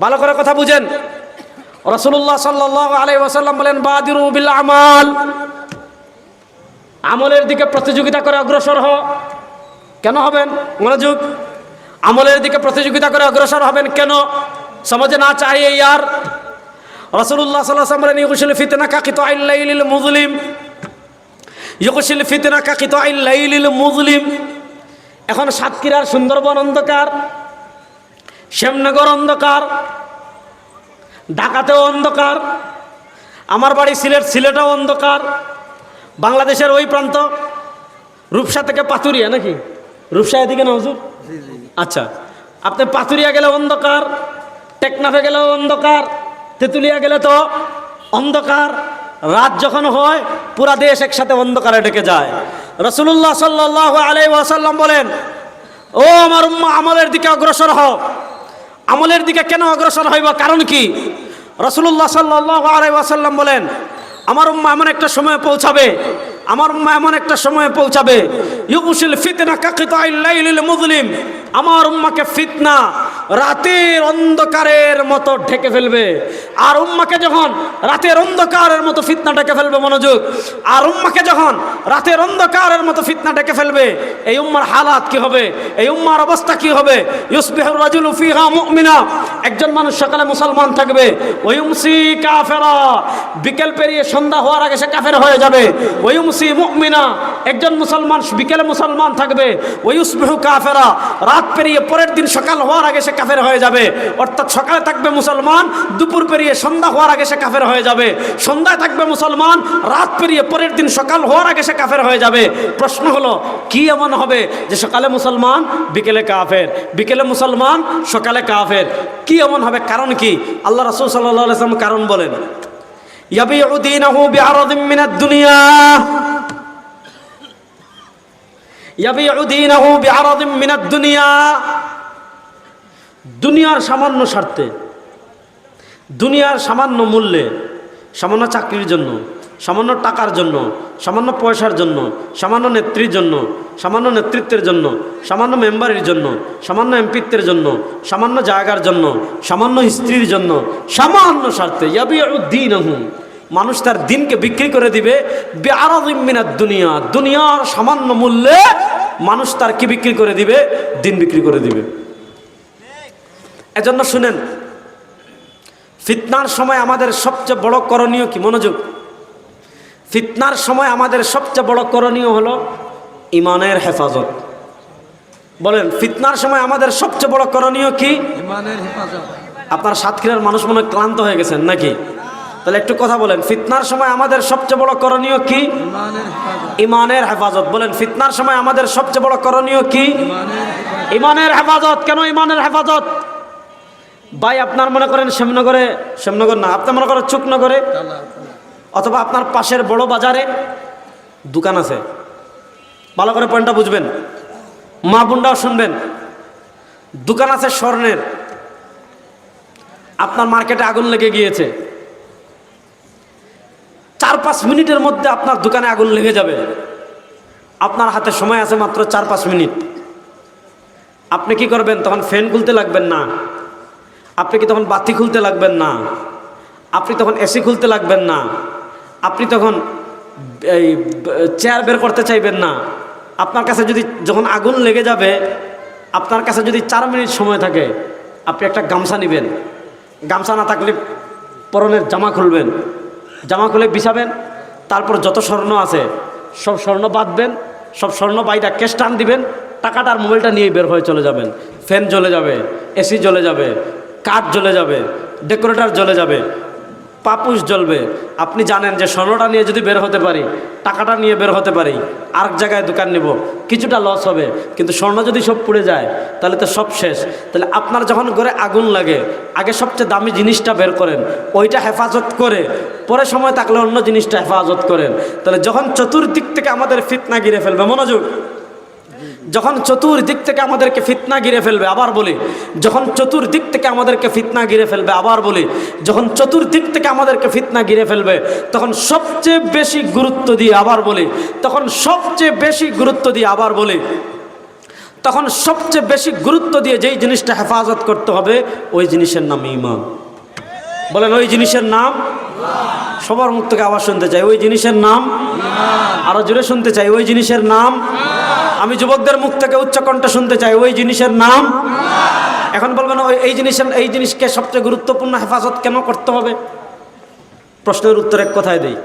ভালো করে কথা বুঝেন। রাসূলুল্লাহ সাল্লাল্লাহু আলাইহি ওয়াসাল্লাম বলেন, বাদিরু বিল আমাল। আমলের দিকে প্রতিযোগিতা করে অগ্রসর হও। কেন হবেন? মনোযোগ। আমলের দিকে প্রতিযোগিতা করে অগ্রসর হবেন কেন? সমাজে না চাইয়ে ইয়ার। রাসূলুল্লাহ সাল্লাল্লাহু আলাইহি ওয়াসাল্লাম বলেন, ইউগশিল ফিতনা কা কিতাইল লাইলিল মুযলিম, ইউগশিল ফিতনা কা কিতাইল লাইলিল মুযলিম। এখন সাতক্ষীরার সুন্দরবন অন্ধকার, শ্যামনগর অন্ধকার, ঢাকাতেও অন্ধকার, আমার বাড়ি সিলেট, সিলেটেও অন্ধকার, বাংলাদেশের ওই প্রান্ত রূপসা থেকে পাতুরিয়া, নাকি রূপসা এদিকে না হুজুর? আচ্ছা, আপনি পাতুরিয়া গেলে অন্ধকার, টেকনাফে গেলেও অন্ধকার, তেঁতুলিয়া গেলে তো অন্ধকার। রাত যখন হয় পুরা দেশ একসাথে অন্ধকারে ঢেকে যায়। রাসূলুল্লাহ সাল্লাল্লাহু আলাইহি ওয়াসাল্লাম বলেন, ও আমার উম্মাহ, আমলের দিকে অগ্রসর হও। আমলের দিকে কেন অগ্রসর হইব, কারণ কি? রাসূলুল্লাহ সাল্লাল্লাহু আলাইহি ওয়াসাল্লাম বলেন, আমার উম্মাহ এমন একটা সময় পৌঁছাবে, আমার উম্মাহ এমন একটা সময়ে পৌঁছাবে, ইউশিল ফিতনা কাকিতাইল লাইলিল মুযলিম, আমার উম্মাহকে ফিতনা রাতের অন্ধকারের মতো ঢেকে ফেলবে। আর উম্মাহকে যখন রাতের অন্ধকারের মতো ফিতনা ঢেকে ফেলবে, মনোযোগ, আর উম্মাহকে যখন রাতের অন্ধকারের মতো ফিতনা ঢেকে ফেলবে, এই উম্মার হালাত কি হবে, এই উম্মার অবস্থা কি হবে? ইউসবিহুর রাজুলু ফিহা মুমিনা, একজন মানুষ সকালে মুসলমান থাকবে, ওয়া ইউমসি কাফিরা, বিকেল পেরিয়ে সন্ধ্যা হওয়ার আগে সে কাফের হয়ে যাবে। ওয়া ইউমসি মুমিনা, একজন মুসলমান বিকেলে মুসলমান থাকবে, ওয়া ইউসবিহু কাফিরা, রাত পেরিয়ে পরের দিন সকাল হওয়ার আগে সে কাফের হয়ে যাবে। অর্থাৎ সকালে থাকবে মুসলমান, দুপুর পেরিয়ে সন্ধ্যা হওয়ার আগে সে কাফের হয়ে যাবে। সন্ধ্যায় থাকবে মুসলমান, রাত পেরিয়ে পরের দিন সকাল হওয়ার আগে সে কাফের হয়ে যাবে। প্রশ্ন হলো, কি এমন হবে যে সকালে মুসলমান বিকেলে কাফের, বিকেলে মুসলমান সকালে কাফের? কি এমন হবে, কারণ কি? আল্লাহ রাসূল সাল্লাল্লাহু আলাইহি ওয়াসাল্লাম কারণ বলেন, ইয়াবিউ দীনাহু বিআরাদিন মিনাদ দুনিয়া, ইয়াবিউ দীনাহু বিআরাদিন মিনাদ দুনিয়া, দুনিয়ার সামান্য স্বার্থে, দুনিয়ার সামান্য মূল্যে, সামান্য চাকরির জন্য, সামান্য টাকার জন্য, সামান্য পয়সার জন্য, সামান্য নেত্রীর জন্য, সামান্য নেতৃত্বের জন্য, সামান্য মেম্বারের জন্য, সামান্য এমপিত্বের জন্য, সামান্য জায়গার জন্য, সামান্য স্ত্রীর জন্য, সামান্য স্বার্থে ইয়াবিউ দীনাহু, মানুষ তার দিনকে বিক্রি করে দিবে বিআরাদিন মিনাদ দুনিয়া, দুনিয়ার সামান্য মূল্যে মানুষ তার কি বিক্রি করে দিবে? দিন বিক্রি করে দিবে। এজন্য শুনেন, ফিতনার সময় আমাদের সবচেয়ে বড় করণীয় কি? মনোযোগ, ফিতনার সময় আমাদের সবচেয়ে বড় করণীয় হলো ঈমানের হেফাজত। বলেন, ফিতনার সময় আমাদের সবচেয়ে বড় করণীয় কি? ঈমানের হেফাজত। আপনার সাতক্ষীরার মানুষ মনে হয় ক্লান্ত হয়ে গেছেন নাকি? তাহলে একটু কথা বলেন, ফিতনার সময় আমাদের সবচেয়ে বড় করণীয় কি? ঈমানের হেফাজত। ঈমানের হেফাজত। বলেন, ফিতনার সময় আমাদের সবচেয়ে বড় করণীয় কি? ঈমানের হেফাজত। ঈমানের হেফাজত। কেন ঈমানের হেফাজত? ভাই, আপনার মনে করেন শ্যামনগরে, শ্যামনগর না, আপনি মনে করেন চুকনগরে অথবা আপনার পাশের বড় বাজারে দোকান আছে, ভালো করে পয়েন্টটা বুঝবেন, মা বোনরাও শুনবেন। দোকান আছে স্বর্ণের, আপনার মার্কেটে আগুন লেগে গিয়েছে, 4-5 মিনিটের মধ্যে আপনার দোকানে আগুন লেগে যাবে। আপনার হাতে সময় আছে মাত্র 4-5 মিনিট। আপনি কি করবেন? তখন ফ্যান খুলতে লাগবেন না, আপনি কি তখন বাতি খুলতে লাগবেন না, আপনি তখন এসি খুলতে লাগবেন না, আপনি তখন এই চেয়ার বের করতে চাইবেন না। আপনার কাছে যদি যখন আগুন লেগে যাবে, আপনার কাছে যদি 4 মিনিট সময় থাকে, আপনি একটা গামছা নেবেন, গামছা না থাকলে পরনের জামা খুলবেন, জামা খুলে বিছাবেন, তারপর যত স্বর্ণ আছে সব স্বর্ণ বাঁধবেন, সব স্বর্ণ বাইটা ক্যাশ টান দিবেন, টাকাটা আর মোবাইলটা নিয়ে বের হয়ে চলে যাবেন। ফ্যান জ্বলে যাবে, এসি জ্বলে যাবে, কাঠ জ্বলে যাবে, ডেকোরেটর জ্বলে যাবে, পাপুস জ্বলবে। আপনি জানেন যে স্বর্ণটা নিয়ে যদি বের হতে পারি, টাকাটা নিয়ে বের হতে পারি, আরেক জায়গায় দোকান নেব, কিছুটা লস হবে, কিন্তু স্বর্ণ যদি সব পুড়ে যায় তাহলে তো সব শেষ। তাহলে আপনার যখন ঘরে আগুন লাগে, আগে সবচেয়ে দামি জিনিসটা বের করেন, ওইটা হেফাজত করে পরে সময় থাকলে অন্য জিনিসটা হেফাজত করেন। তাহলে যখন চতুর্দিক থেকে আমাদের ফিতনা ঘিরে ফেলবে, মনোযোগ, যখন চতুর্দিক থেকে আমাদেরকে ফিতনা ঘিরে ফেলবে, আবার বলি, যখন চতুর্দিক থেকে আমাদেরকে ফিতনা ঘিরে ফেলবে, আবার বলি, যখন চতুর্দিক থেকে আমাদেরকে ফিতনা ঘিরে ফেলবে, তখন সবচেয়ে বেশি গুরুত্ব দিয়ে, আবার বলি, তখন সবচেয়ে বেশি গুরুত্ব দিয়ে, আবার বলি, তখন সবচেয়ে বেশি গুরুত্ব দিয়ে যেই জিনিসটা হেফাজত করতে হবে, ওই জিনিসের নাম ঈমান। বলেন, ওই জিনিসের নাম? সবার মুখ থেকে আওয়াজ শুনতে চাই, ওই জিনিসের নাম? আরো জোরে শুনতে চাই, ওই জিনিসের নাম? আমি যুবকদের মুখ থেকে উচ্চ কণ্ঠে শুনতে চাই, ওই জিনিসের নাম? এখন বলবেন, এই জিনিসকে সবচেয়ে গুরুত্বপূর্ণ হেফাজত কেন করতে হবে? প্রশ্নের উত্তর এক কথায় দেই,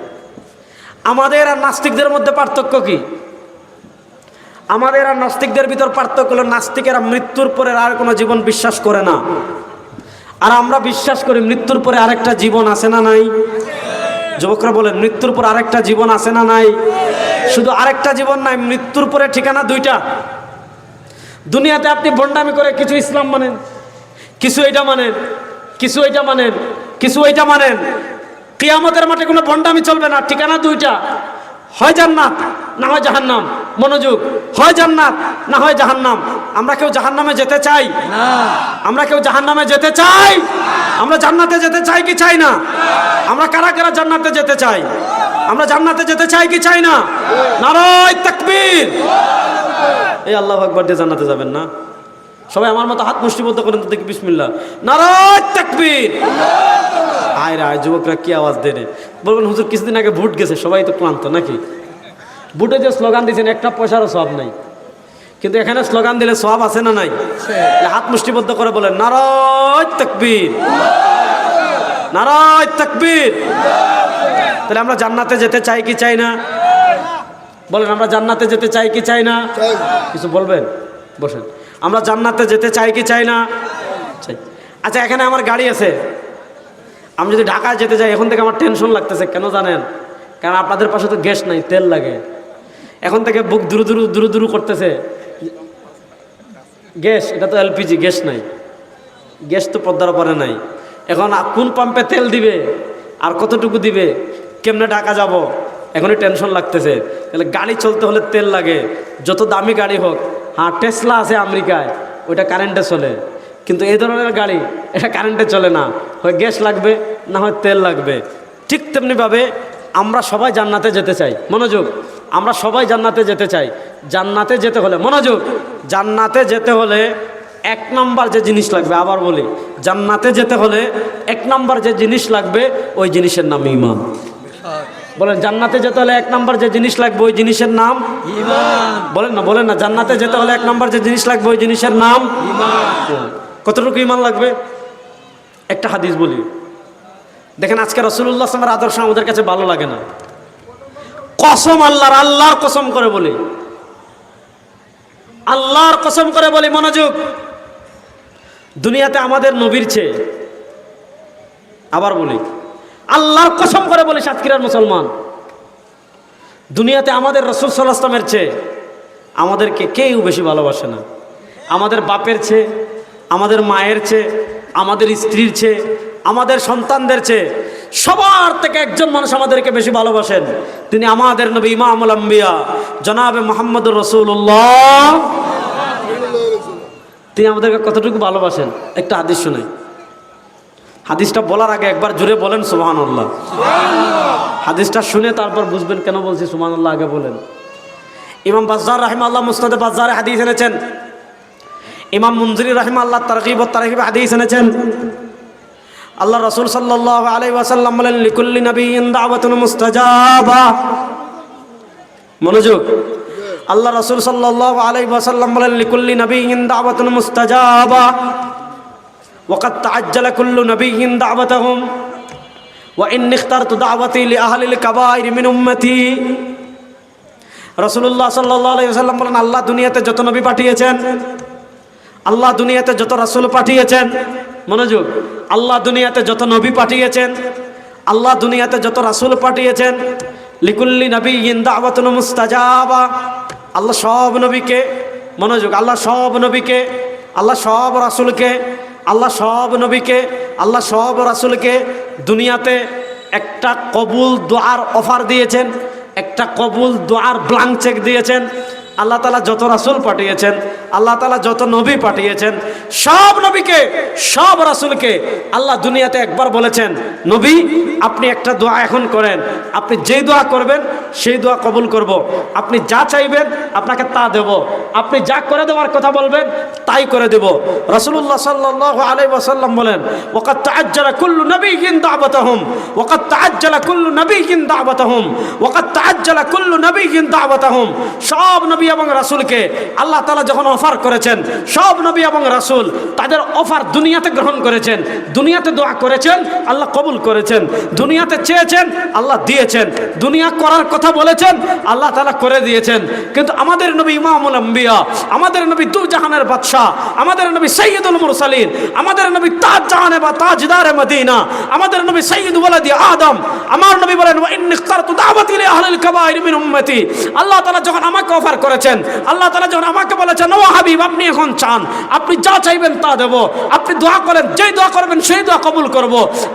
আমাদের আর নাস্তিকদের মধ্যে পার্থক্য কি? আমাদের আর নাস্তিকদের ভিতর পার্থক্য হলো, নাস্তিকেরা মৃত্যুর পরে আর কোনো জীবন বিশ্বাস করে না, আর আমরা বিশ্বাস করি মৃত্যুর পরে আরেকটা জীবন আছে না নাই? যুবকরা বলেন, মৃত্যুর পর আরেকটা জীবন আছে না নাই? শুধু আরেকটা জীবন নাই, মৃত্যুর পরে ঠিকানা দুইটা। দুনিয়াতে আপনি ভণ্ডামি করে কিছু ইসলাম মানেন, কিছু এইটা মানেন, কিছু এইটা মানেন, কিছু এইটা মানেন। কিয়ামতের মাঠে কোনো ভণ্ডামি চলবে না, ঠিকানা দুইটা, হয় জান্নাত না হয় জাহান্নাম। মনোযোগ, হয় জান্নাত না হয় জাহান্নাম। আমরা কেউ জাহান্নামে যেতে চাই না, আমরা কেউ জাহান্নামে যেতে চাই? আমরা জান্নাতে যেতে চাই কি চাই না? আমরা কারা কারা জান্নাতে যেতে চাই? আমরা জান্নাতে যেতে চাই কি চাই না? নারায়ে তাকবীর। এই আল্লাহু আকবার দিয়ে জান্নাতে যাবেন না? সবাই আমার মতো হাত মুষ্টিবদ্ধ করেন তো দেখি, বিসমিল্লাহ, নারায়ে তাকবীর। আয় রে যুবকরা কি আওয়াজ দেয় রে? বলবেন হুজুর কিছুদিন আগে ভোট গেছে, সবাই তো ক্লান্ত নাকি? ভোটে যে স্লোগান দিয়েছেন একটা পয়সারও সওয়াব নাই, কিন্তু এখানে স্লোগান দিলে সওয়াব আছে না নাই? হাত মুষ্টিবদ্ধ করে বলেন নারায়ে তাকবীর, নারায়ে তাকবীর। তাহলে আমরা জান্নাতে যেতে চাই কি চাই না? বলেন, আমরা জান্নাতে যেতে চাই কি চাই না? কিছু বলবেন? বসেন। আমরা জান্নাতে যেতে চাই কি চাই না? চাই। আচ্ছা, এখানে আমার গাড়ি আছে, আমি যদি ঢাকায় যেতে চাই, এখন থেকে আমার টেনশন লাগতেছে। কেন জানেন? কারণ আপনাদের পাশে তো গ্যাস নাই, তেল লাগে। এখন থেকে বুক দুরু দুরু দুরু দুরু করতেছে। গ্যাস, এটা তো এলপিজি, গ্যাস নাই, গ্যাস তো পদ্মার পরে নাই। এখন কোন পাম্পে তেল দিবে আর কতটুকু দিবে, কেমনে ঢাকা যাব, এখনই টেনশন লাগতেছে। তাহলে গাড়ি চলতে হলে তেল লাগে, যত দামি গাড়ি হোক। হ্যাঁ, টেসলা আছে আমেরিকায়, ওইটা কারেন্টে চলে, কিন্তু এই ধরনের গাড়ি এটা কারেন্টে চলে না, হয় গ্যাস লাগবে না হয় তেল লাগবে। ঠিক তেমনিভাবে আমরা সবাই জান্নাতে যেতে চাই। মনোযোগ, আমরা সবাই জান্নাতে যেতে চাই। জান্নাতে যেতে হলে, মনোযোগ, জান্নাতে যেতে হলে এক নাম্বার যে জিনিস লাগবে, আবার বলি, জান্নাতে যেতে হলে এক নাম্বার যে জিনিস লাগবে, ওই জিনিসের নাম ঈমান। বলেন, জান্নাতে যেতে হলে এক নাম্বার যে জিনিস লাগবে, ওই জিনিসের নাম ঈমান। বলেন না, বলেন না, জান্নাতে যেতে হলে এক নাম্বার যে জিনিস লাগবে, ওই জিনিসের নাম ঈমান। কতটুকু ঈমান লাগবে? একটা হাদিস বলি, দেখেন আজকে রাসূলুল্লাহ সাল্লাল্লাহু আলাইহি ওয়াসাল্লামের আদর্শ আমাদের কাছে ভালো লাগে না। কসম আল্লাহর, আল্লাহর কসম করে বলি, আল্লাহর কসম করে বলি, মনোযোগ, দুনিয়াতে আমাদের নবীর চেয়ে, আবার বলি, আল্লাহর কসম করে বলি সাতক্ষীরার মুসলমান, দুনিয়াতে আমাদের রাসূল সাল্লাল্লাহু আলাইহি ওয়াসাল্লামের চেয়ে আমাদেরকে কেউ বেশি ভালোবাসে না। আমাদের বাপের চেয়ে, আমাদের মায়ের চেয়ে, আমাদের স্ত্রীর চেয়ে, আমাদের সন্তানদের চেয়ে সবার থেকে একজন মানুষ আমাদেরকে বেশি ভালোবাসেন। তিনি আমাদের নবী ইমামুল আম্বিয়া জনাবে মুহাম্মদুর রাসূলুল্লাহ। তিনি আমাদেরকে কতটুকু ভালোবাসেন একটা হাদিস শোনাই। হাদিসটা বলার আগে একবার জোরে বলেন সুবহানাল্লাহ। হাদিসটা শুনে তারপর বুঝবেন কেন বলছি সুবহানাল্লাহ, আগে বলেন। ইমাম বাজ্জার রাহিমাহুল্লাহ মুসনাদে বাজ্জারে হাদিস এনেছেন। ইমাম মুনজিরি রাহিমাহুল্লাহ তারগীব ও তারহিবে হাদিস এনেছেন। আল্লাহ রাসূল সাল্লাল্লাহু আলাইহি ওয়াসাল্লাম বলেন, লিকুল্লি নাবিয়্যিন দাওয়াতুন মুস্তাজাবা। মনোযোগ, আল্লাহ রাসূল সাল্লাল্লাহু আলাইহি ওয়াসাল্লাম বলেন, লিকুল্লি নাবিয়্যিন দাওয়াতুন মুস্তাজাবা ওয়া ক্বাদ তাআজ্জালা কুল্লু নাবিয়্যিন দাওয়াতাহুম ওয়া ইন্নী ইখতারতু দাওয়াতি লিআহলিল কাবাইর মিন উম্মতি। রাসূলুল্লাহ সাল্লাল্লাহু আলাইহি ওয়াসাল্লাম বলেন, আল্লাহ দুনিয়াতে যত নবী পাঠিয়েছেন, আল্লাহ দুনিয়াতে যত রাসূল পাঠিয়েছেন, মনোযোগ, আল্লাহ দুনিয়াতে যত নবী পাঠিয়েছেন, আল্লাহ দুনিয়াতে যত রাসূল পাঠিয়েছেন, লিকুল্লি নাবিয়্যিন দাওয়াতুন মুস্তাজাবা, আল্লাহ সব নবীকে, মনোযোগ, আল্লাহ সব নবীকে, আল্লাহ সব রাসূলকে, আল্লাহ সব নবীকে, আল্লাহ সব রাসূলকে দুনিয়াতে একটা কবুল দোয়ার অফার দিয়েছেন, একটা কবুল দোয়ার ব্ল্যাঙ্ক চেক দিয়েছেন। আল্লাহ তাআলা যত রাসূল পাঠিয়েছেন, আল্লাহ তাআলা যত নবী পাঠিয়েছেন, সব নবীকে, সব রাসূলকে আল্লাহ দুনিয়াতে একবার বলেছেন, নবী আপনি একটা দোয়া এখন করেন, আপনি যেই দোয়া করবেন সেই দোয়া কবুল করব, আপনি যা চাইবেন আপনাকে তা দেব, আপনি যা করে দেওয়ার কথা বলবেন তাই করে দেব। রাসূলুল্লাহ সাল্লাল্লাহু আলাইহি ওয়াসাল্লাম বলেন, ওয়াকাদ তাআজ্জালা কুল্লু নাবিয়্যিন দাওয়াতাহুম ওয়াকাদ তাআজ্জালা কুল্লু নাবিয়্যিন দাওয়াতাহুম ওয়াকাদ তাআজ্জালা কুল্লু নাবিয়্যিন দাওয়াতাহুম। সব নবী নবী এবং রাসূলকে আল্লাহ তাআলা যখন অফার করেছেন, সব নবী এবং রাসূল তাদের অফার দুনিয়াতে গ্রহণ করেছেন, দুনিয়াতে দোয়া করেছেন, আল্লাহ কবুল করেছেন, দুনিয়াতে চেয়েছেন, আল্লাহ দিয়েছেন, দুনিয়া করার কথা বলেছেন, আল্লাহ তাআলা করে দিয়েছেন। কিন্তু আমাদের নবী ইমামুল আম্বিয়া, আমাদের নবী দু জাহানের বাদশা, আমাদের নবী সাইয়্যিদুল মুরসালিন, আমাদের নবী তাজ জাহানে বা তাজদারে মদিনা, আমাদের নবী সাইয়্যিদু ওয়ালাদি আদম, আমার নবী বলেন ওয়া ইন্নী ইখতারতু দাওয়াতি লি আহলিল কাবাইর মিন উম্মতি। আল্লাহ তাআলা যখন আমাকে অফার করেছেন, আল্লাহ তাআলা যখন আমাকে বলেছেন ও হাবিব আপনি এখন চান, আপনি যা চাইবেন তা দেব, আপনি দোয়া করেন, যেই দোয়া করবেন সেই দোয়া কবুল করব,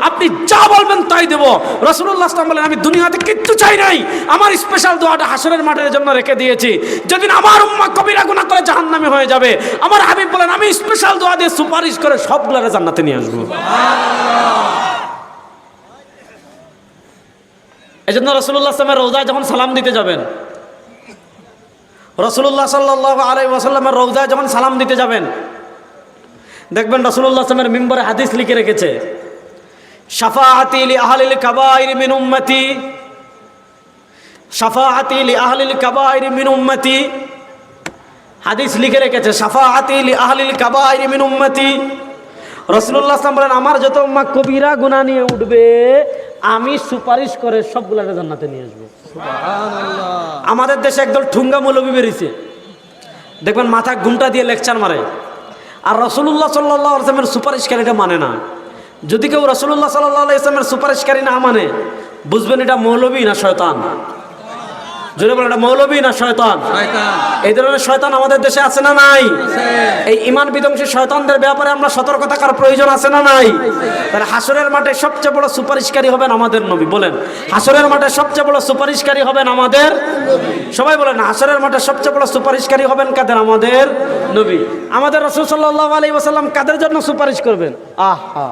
আপনি যা বলবেন তাই দেব। রাসূলুল্লাহ সাল্লাল্লাহু আলাইহি ওয়াসাল্লাম বলেন আমি দুনিয়াতে কিচ্ছু চাই নাই, আমার স্পেশাল দোয়াটা হাসরের মাঠের জন্য রেখে দিয়েছি, যেদিন আমার উম্মাহ কবিরা গুনাহ করে জাহান্নামী হয়ে যাবে, আমার হাবিব বলেন আমি স্পেশাল দোয়া দিয়ে সুপারিশ করে সবগুলোরে জান্নাতে নিয়ে আসবো। এজন্য রাসূলুল্লাহ সাল্লাল্লাহু আলাইহি ওয়াসাল্লামের রওজায় যখন সালাম দিতে যাবেন, রাসূলুল্লাহ সাল্লাল্লাহু আলাইহি ওয়াসাল্লামের রওজায় যখন সালাম দিতে যাবেন, দেখবেন রাসূলুল্লাহ সাল্লাল্লাহু আলাইহি ওয়াসাল্লামের মিম্বরে হাদিস লিখে রেখেছে শাফাআতি লি আহলিল কাবাইর মিন উম্মতি, শাফাআতি লি আহলিল কাবাইর মিন উম্মতি, হাদিস লিখে রেখেছে শাফাআতি লি আহলিল কাবাইর মিন উম্মতি। রাসূলুল্লাহ সাল্লাল্লাহু আলাইহি ওয়াসাল্লাম বলেন আমার যত উম্মাহ কবিরা গুনাহ নিয়ে উঠবে আমি সুপারিশ করে সবগুলোকে জান্নাতে নিয়ে আসবো। সুবহানাল্লাহ। আমাদের দেশে একদল ঠুঙ্গা মৌলবী বেরিয়েছে, দেখবেন মাথা ঘুমটা দিয়ে লেকচার মারে, আর রাসূলুল্লাহ সাল্লাল্লাহু আলাইহি ওয়াসাল্লামের সুপারিশকারীটা মানে না। যদি কেউ রাসূলুল্লাহ সাল্লাল্লাহু আলাইহি ওয়াসাল্লামের সুপারিশকারী না মানে, বুঝবেন এটা মৌলবী না শয়তান। জোরে বলেন এটা মৌলবী না শয়তান? এই ধরনের শয়তান আমাদের দেশে আছে না নাই? এই ঈমান বিধ্বংসী শয়তানদের ব্যাপারে আমরা সতর্ক থাকার প্রয়োজন আছে না নাই? তাহলে হাসরের মাঠে সবচেয়ে বড় সুপারিশকারী হবেন আমাদের নবী। বলেন হাসরের মাঠে সবচেয়ে বড় সুপারিশকারী হবেন আমাদের সবাই বলেন হাসরের মাঠে সবচেয়ে বড় সুপারিশকারী হবেন কাদের? আমাদের নবী। আমাদের রাসূল সাল্লাল্লাহু আলাইহি ওয়াসাল্লাম কাদের জন্য সুপারিশ করবেন? আহা,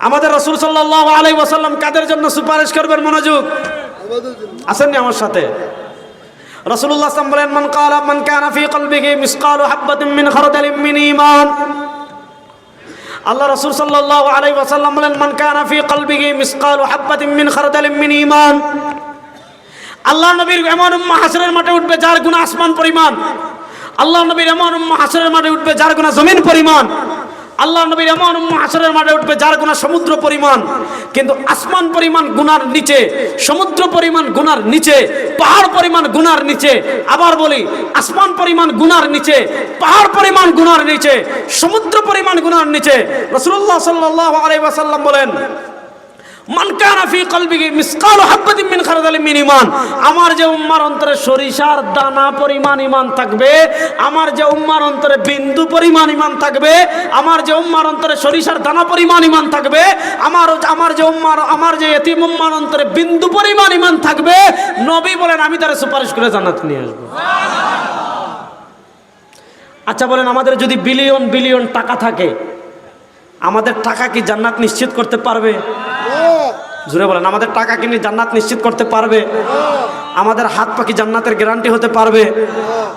আমাদের রাসূল সাল্লাল্লাহু আলাইহি ওয়াসাল্লাম কাদের জন্য সুপারিশ করবেন? মনোযোগ, আসেননি আমার সাথে। রাসূলুল্লাহ সাল্লাল্লাহু আলাইহি ওয়াসাল্লাম বলেন মান কানা ফি কলবিহি মিসকালু হাববাতিন মিন খারদালিন মিন ঈমান। আল্লাহ রাসূল সাল্লাল্লাহু আলাইহি ওয়াসাল্লাম বলেন মান কানা ফি কলবিহি মিসকালু হাববাতিন মিন খারদালিন মিন ঈমান। আল্লাহ নবীর এমন উম্মাহ হাসরের মাঠে উঠবে যার গুনাহ আসমান পরিমাণ। আল্লাহ নবীর এমন উম্মাহ হাসরের মাঠে উঠবে যার গুনাহ জমিন পরিমাণ। আল্লাহ নবীর এমন উম্মাহ হাসরের মাঠে উঠবে যার গুনাহ সমুদ্র পরিমাণ। কিন্তু আসমান পরিমাণ গুনার নিচে, সমুদ্র পরিমাণ গুনার নিচে, পাহাড় পরিমাণ গুনার নিচে, আবার বলি আসমান পরিমাণ গুনার নিচে, পাহাড় পরিমাণ গুনার নিচে, সমুদ্র পরিমাণ গুনার নিচে। রাসূলুল্লাহ সাল্লাল্লাহু আলাইহি ওয়াসাল্লাম বলেন মান কানা ফি কলবিহি মিসকালু হাববাতিন মিন খারদালিন মিন ঈমান। আমার যে উম্মার অন্তরে সরিষার দানা পরিমাণ ঈমান থাকবে, আমার যে উম্মার অন্তরে বিন্দু পরিমাণ ঈমান থাকবে, আমার যে উম্মার অন্তরে সরিষার দানা পরিমাণ ঈমান থাকবে, আমার যে ইতিম উম্মার অন্তরে বিন্দু পরিমাণ ঈমান থাকবে, নবী বলেন আমি তারে সুপারিশ করে জান্নাতে নিয়ে আসব। আচ্ছা বলেন আমাদের যদি বিলিয়ন বিলিয়ন টাকা থাকে, আমাদের টাকা কি জান্নাত নিশ্চিত করতে পারবে? জোরে বলেন আমাদের টাকা কিনে জান্নাত নিশ্চিত করতে পারবে? আমাদের হাত পা কি জান্নাতের গ্যারান্টি হতে পারবে?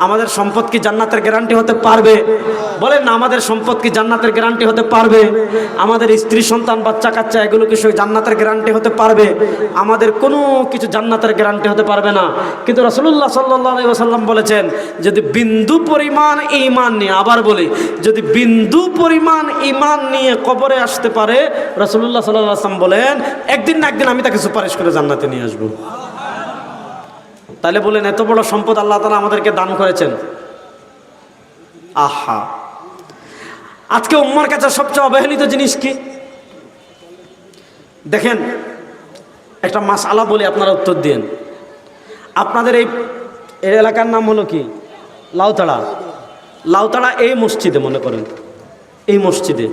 আমাদের সম্পদ কি জান্নাতের গ্যারান্টি হতে পারবে? বলেন না আমাদের সম্পদ কি জান্নাতের গ্যারান্টি হতে পারবে? আমাদের স্ত্রী সন্তান বাচ্চা কাচ্চা এগুলো কি জান্নাতের গ্যারান্টি হতে পারবে? আমাদের কোনো কিছু জান্নাতের গ্যারান্টি হতে পারবে না। কিন্তু রাসূলুল্লাহ সাল্লাল্লাহু আলাইহি ওয়াসাল্লাম বলেছেন যদি বিন্দু পরিমাণ ঈমান নিয়ে, আবার বলি যদি বিন্দু পরিমাণ ঈমান নিয়ে কবরে আসতে পারে, রাসূলুল্লাহ সাল্লাল্লাহু আলাইহি ওয়াসাল্লাম বলেন একদিন না একদিন আমি তাকে সুপারিশ করে জান্নাতে নিয়ে আসবো। তাহলে বলেন এত বড় সম্পদ আল্লাহ তাআলা আমাদেরকে দান করেছেন। আহা, আজকে উম্মার কাছে সবচেয়ে অবহেলিত জিনিস কি দেখেন, একটা মাসআলা বলি আপনারা উত্তর দিন। আপনাদের এই এলাকার নাম হলো কি? লাউতাড়া। লাউতাড়া এই মসজিদে, মনে করেন এই মসজিদে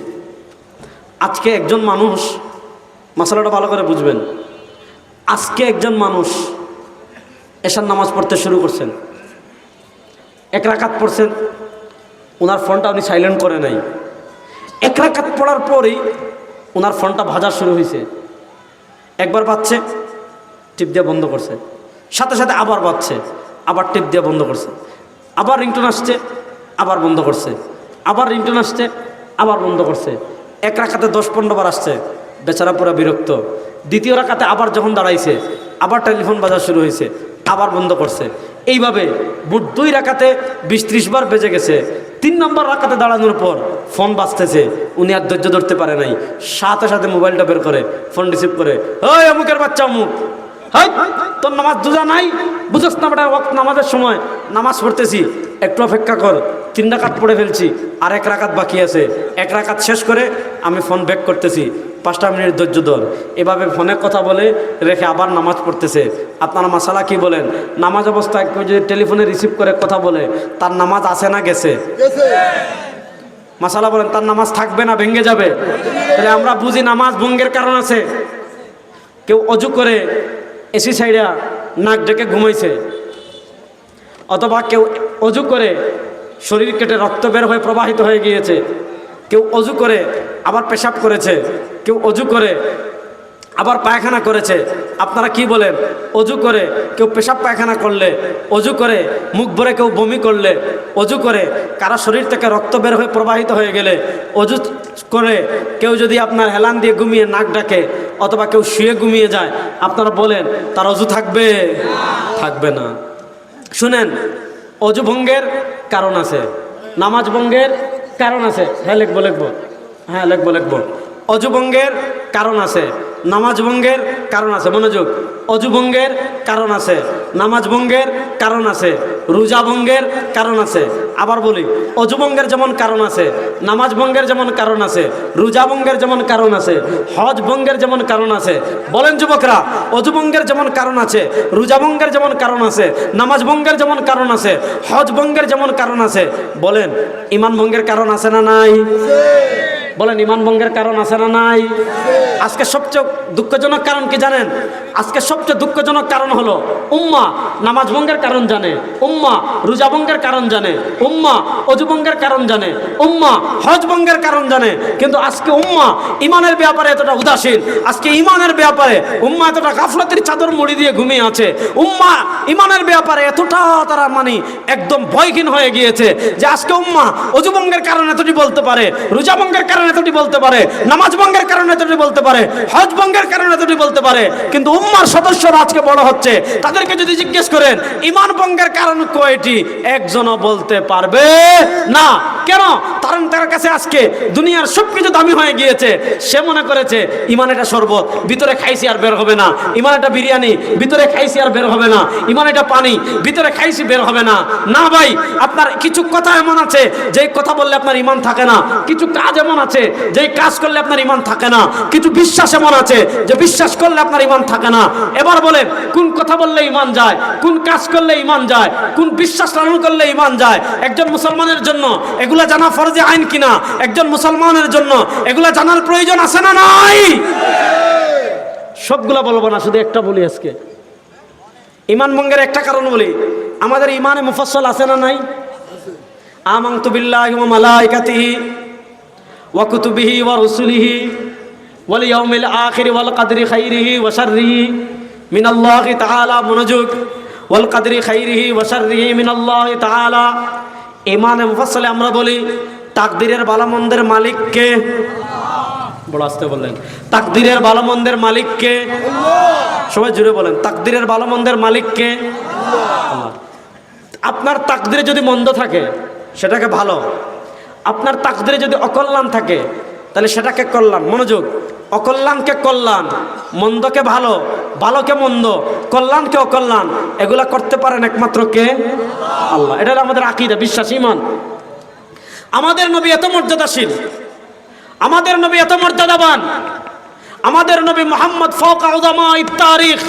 আজকে একজন মানুষ, মাসালাটা ভালো করে বুঝবেন, আজকে একজন মানুষ এশার নামাজ পড়তে শুরু করছেন, এক রাকাত পড়ছেন, ওনার ফোনটা উনি সাইলেন্ট করে নাই। এক রাকাত পড়ার পরেই ওনার ফোনটা ভাজা শুরু হয়েছে। একবার বাজছে, টিপ দিয়ে বন্ধ করছে, সাথে সাথে আবার বাজছে, আবার টিপ দিয়ে বন্ধ করছে, আবার রিংটোন আসছে, আবার বন্ধ করছে, আবার রিংটোন আসছে, আবার বন্ধ করছে। এক রাকাতে 10-15 বার আসছে, বেচারা পুরা বিরক্ত। দ্বিতীয় রাকাতে আবার যখন দাঁড়াইছে, আবার টেলিফোন বাজা শুরু হয়েছে, আবার বন্ধ করছে। এইভাবে বুট 2 রাকাতে 20-30 বার বেজে গেছে। 3 নম্বর রাকাতে দাঁড়ানোর পর ফোন বাজতেছে, উনি আর ধৈর্য ধরতে পারে নাই, সাথে সাথে মোবাইলটা বের করে ফোন রিসিভ করে, ওই অমুকের বাচ্চা অমুক, হাই তোর নামাজ দুজা নাই, বুঝছ না বেটা, ওয়াক্ত নামাজের সময় নামাজ পড়তেছি, একটু অপেক্ষা কর, 3 রাকাত পড়ে ফেলছি, আর 1 রাকাত বাকি আছে, 1 রাকাত শেষ করে আমি ফোন ব্যাক করতেছি, 5টা মিনিট ধৈর্য ধর। এভাবে ফোনে কথা বলে রেখে আবার নামাজ পড়তেছে। আপনারা মাসালা কি বলেন? নামাজ অবস্থায় কেউ যদি টেলিফোনে রিসিভ করে কথা বলে, তার নামাজ আছে না গেছে? মাসালা বলেন, তার নামাজ থাকবে না ভেঙে যাবে? তাহলে আমরা বুঝি নামাজ ভঙ্গের কারণ আছে। কেউ অজু করে এসি সাইডা নাক ডেকে ঘুমাইছে, অথবা কেউ অজু করে শরীর কেটে রক্ত বের হয়ে প্রবাহিত হয়ে গিয়েছে, কেউ অজু করে আবার পেশাব করেছে, কেউ অজু করে আবার পায়খানা করেছে। আপনারা কি বলেন? অজু করে কেউ পেশাব পায়খানা করলে, অজু করে মুখ ভরে কেউ বমি করলে, অজু করে কারো শরীর থেকে রক্ত বের হয়ে প্রবাহিত হয়ে গেলে, অজু করে কেউ যদি আপনার হেলান দিয়ে ঘুমিয়ে নাক ডাকে, অথবা কেউ শুয়ে ঘুমিয়ে যায়, আপনারা বলেন তার অজু থাকবে? থাকবে না। শুনেন, অজু ভঙ্গের কারণ আছে, নামাজ ভঙ্গের কারণ আছে। হ্যাঁ লিখবো, হ্যাঁ লিখবো। অজু ভঙ্গের কারণ আছে, নামাজ ভঙ্গের কারণ আছে। মনোযোগ, অজু ভঙ্গের কারণ আছে, নামাজ ভঙ্গের কারণ আছে, রোজা ভঙ্গের কারণ আছে। আবার বলি, অজু ভঙ্গের যেমন কারণ আছে, নামাজ ভঙ্গের যেমন কারণ আছে, রোজা ভঙ্গের যেমন কারণ আছে, হজ ভঙ্গের যেমন কারণ আছে। বলেন যুবকরা, অজু ভঙ্গের যেমন কারণ আছে, রোজা ভঙ্গের যেমন কারণ আছে, নামাজ ভঙ্গের যেমন কারণ আছে, হজ ভঙ্গের যেমন কারণ আছে। বলেন ঈমান ভঙ্গের কারণ আছে না নাই? বলেন ঈমান ভঙ্গের কারণ আছে না নাই? আজকে সবচেয়ে দুঃখজনক কারণ কি জানেন? আজকে সবচেয়ে দুঃখজনক কারণ হলো উম্মাহ নামাজ ভঙ্গের কারণ জানে, উম্মাহ রোজা ভঙ্গের কারণ জানে, উম্মাহ অজু ভঙ্গের কারণ জানে, উম্মাহ হজ ভঙ্গের কারণ জানে, কিন্তু আজকে উম্মাহ ঈমানের ব্যাপারে এতটা উদাসীন, আজকে ঈমানের ব্যাপারে উম্মাহ এতটা গাফলতের চাদর মুড়ি দিয়ে ঘুমিয়ে আছে, উম্মাহ ঈমানের ব্যাপারে এতটা তারা একদম ভয়হীন হয়ে গিয়েছে যে আজকে উম্মাহ অজু ভঙ্গের কারণ এতটি বলতে পারে, রোজা ভঙ্গের কারণ এতটি বলতে পারে, নামাজ ভঙ্গের কারণ এতটি বলতে পারে, হজ ভঙ্গের কারণ এতটি বলতে পারে, কিন্তু উম্মাহর সদস্যরা আজকে বড় হচ্ছে, তাদেরকে যদি জিজ্ঞেস করেন ঈমান ভঙ্গের কারণ কয়টি, একজনও বলতে পারবে না। কেন? কারণ তার কাছে আজকে দুনিয়ার সবকিছু দামি হয়ে গিয়েছে। সে মনে করেছে ঈমান এটা শরবত, ভিতরে খাইছি আর বের হবে না, ঈমান এটা বিরিয়ানি, ভিতরে খাইছি আর বের হবে না, ঈমান এটা পানি, ভিতরে খাইছি বের হবে না। না ভাই, আপনার কিছু কথা এমন আছে যেই কথা বললে আপনার ঈমান থাকে না, কিছু কাজ এমন আছে যেই কাজ করলে আপনার ঈমান থাকে না, কিছু বিশ্বাস এমন আছে যে বিশ্বাস করলে আপনার ঈমান থাকে না। এবার বলেন কোন কথা বললে ঈমান যায়, কোন কাজ করলে ঈমান যায়, কোন বিশ্বাস লালন করলে ঈমান যায়? একজন মুসলমানের জন্য এগুলা জানা ফরজে আইন কিনা? একজন মুসলমানের জন্য এগুলা জানার প্রয়োজন আছে না নাই? সবগুলা বলবো না, শুধু একটা বলি আজকে। ঈমান ভঙ্গের একটা কারণ বলি, আমাদের ঈমানে মুফাসসাল আছে না নাই? আমানতু বিল্লাহি ওয়া মালাইকাতিহি ওয়া কুতুবিহি ওয়া রুসুলিহি ওয়াল ইয়াউমিল আখির ওয়াল কদরি খাইরিহি ওয়া শাররিহি মিনাল্লাহি তাআলা। মনোযোগ, ওয়াল কদরি খাইরিহি ওয়া শাররিহি মিনাল্লাহি তাআলা। ঈমানে মুফাসসালে আমরা বলি তাকদীরের ভালো মন্দের মালিক কে? বড় আস্তে বললেন, তাকদীরের ভালো মন্দের মালিক কে? সবাই জুড়ে বলেন, তাকদীরের ভালো মন্দের মালিক কে? আল্লাহ। আপনার তাকদীরে যদি মন্দ থাকে সেটাকে ভালো, আপনার তাকদীরে যদি অকল্যাণ থাকে তাহলে সেটাকে কল্যাণ। মনোযোগ, অকল্যাণকে কল্যাণ, মন্দকে ভালো, ভালোকে মন্দ, কল্যাণকে অকল্যাণ, এগুলা করতে পারেন একমাত্র কে? আল্লাহ। এটা হলো আমাদের আকীদা, বিশ্বাস, ঈমান। আমাদের নবী এত মর্যাদাশীল, আমাদের নবী এত মর্যাদাবান, আমাদের নবী মুহাম্মদ ফাওকা উলামা তারিখ,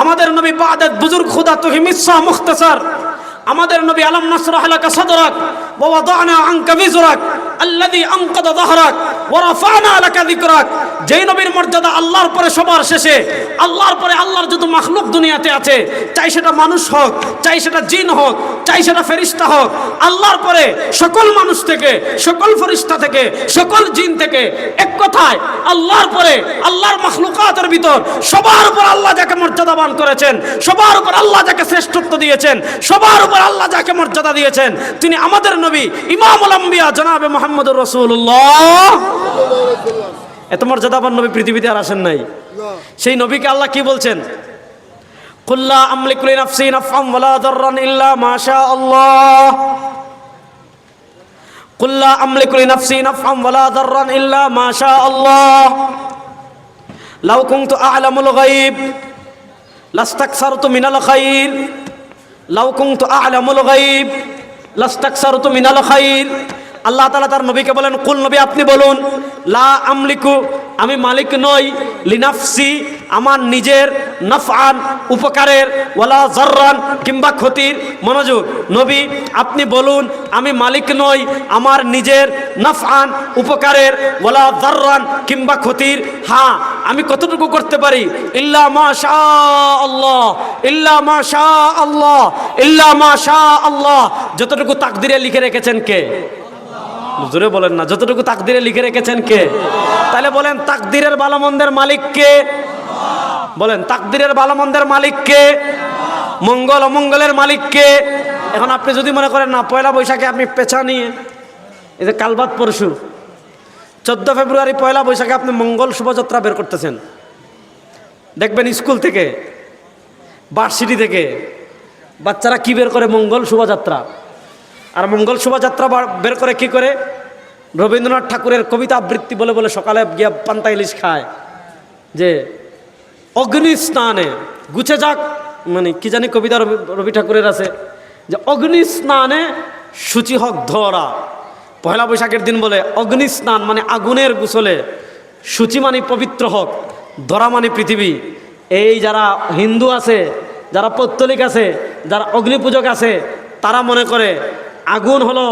আমাদের নবী বাদাত বুজুর্গ খুদা তুহিমিসা মুখতাসার, আমাদের নবী আলম নাসরাহ লাকা সাদরাক ওয়া ওয়াদানা আনকা বিজরাক আল্লাযী আনকাদা যাহরাক ওয়া রাফা'না লাকা যিকরাক। যেই নবীর মর্যাদা আল্লাহর পরে সবার শেষে, আল্লাহর পরে আল্লাহর যত মাখলুক দুনিয়াতে আছে, চাই সেটা মানুষ হোক, চাই সেটা জিন হোক, চাই সেটা ফেরেশতা হোক, আল্লাহর পরে সকল মানুষ থেকে, সকল ফেরেশতা থেকে, সকল জিন থেকে, এক কথায় আল্লাহর পরে আল্লাহর মাখলুকাতের ভিতর সবার উপর আল্লাহ যাকে মর্যাদাবান করেছেন, সবার উপর আল্লাহ যাকে শ্রেষ্ঠত্ব দিয়েছেন, সবার উপর আল্লাহ যাকে মর্যাদা দিয়েছেন, তিনি আমাদের নবী ইমামুল আম্বিয়া জনাবে মুহাম্মদুর রাসূলুল্লাহ। এত মর্যাদাবান নবী পৃথিবীতে আর আসেন নাই। সেই নবীকে আল্লাহ কি বলছেন? কুল লা আমলিকু লিনাফসি নাফআন ওয়ালা দাররান ইল্লা মা শা আল্লাহ কুল লা আমলিকু লিনাফসি নাফআন ওয়ালা দাররান ইল্লা মা শা আল্লাহ লাউ কুনতু আ'লামুল গায়ব লাস্তাকসারতু মিনাল খায়র লাউ কুনতু আ'লামুল গায়ব লাস্তাকসারতু মিনাল খায়র। আল্লাহ তাআলা তার নবীকে বলেন, কুল নবী আপনি বলুন, লা আমলিকু আমি মালিক নই, লিনাফসি আমার নিজের, নাফআন উপকারের, ওয়ালা জাররান কিংবা ক্ষতির। মনোযোগ, নবী আপনি বলুন আমি মালিক নই আমার নিজের নাফআন উপকারের, ওয়ালা জাররান কিংবা ক্ষতির। হ্যাঁ আমি কতটুকু করতে পারি, ইল্লা মা শা আল্লাহ, ইল্লা মা শা আল্লাহ, ইল্লা মা শা আল্লাহ। যতটুকু তাকদিরে লিখে রেখেছেন কে? জোরে বলেন না, যতটুকু তাকদিরে লিখে রেখেছেন কে? তাহলে বলেন তাকদিরের ভালো মন্দের মালিক কে? বলেন তাকদিরের ভালো মন্দের মালিক কে? মঙ্গল অমঙ্গলের মালিক কে? এখন আপনি যদি মনে করেন না পয়লা বৈশাখে আপনি পেঁচা নিয়ে, এই যে কালবাদ পরশু 14 ফেব্রুয়ারি পয়লা বৈশাখে আপনি মঙ্গল শোভাযাত্রা বের করতেছেন, দেখবেন স্কুল থেকে, ভার্সিটি থেকে বাচ্চারা কি বের করে? মঙ্গল শোভাযাত্রা। আর মঙ্গল শোভাযাত্রা বের করে কি করে? রবীন্দ্রনাথ ঠাকুরের কবিতা আবৃত্তি বলে বলে সকালে গিয়া পান্তা ইলিশ খায়, যে অগ্নি স্নানে গুছে যাক, মানে কি জানি কবিতা রবি ঠাকুরের আছে, যে অগ্নি স্নানে সূচি হক ধরা। পয়লা বৈশাখের দিন বলে অগ্নি স্নান মানে আগুনের গোসলে, সূচি মানে পবিত্র হক, ধরা মানে পৃথিবী। এই যারা হিন্দু আছে, যারা পৌত্তলিক আছে, যারা অগ্নি পূজক আছে, তারা মনে করে আগুন হলো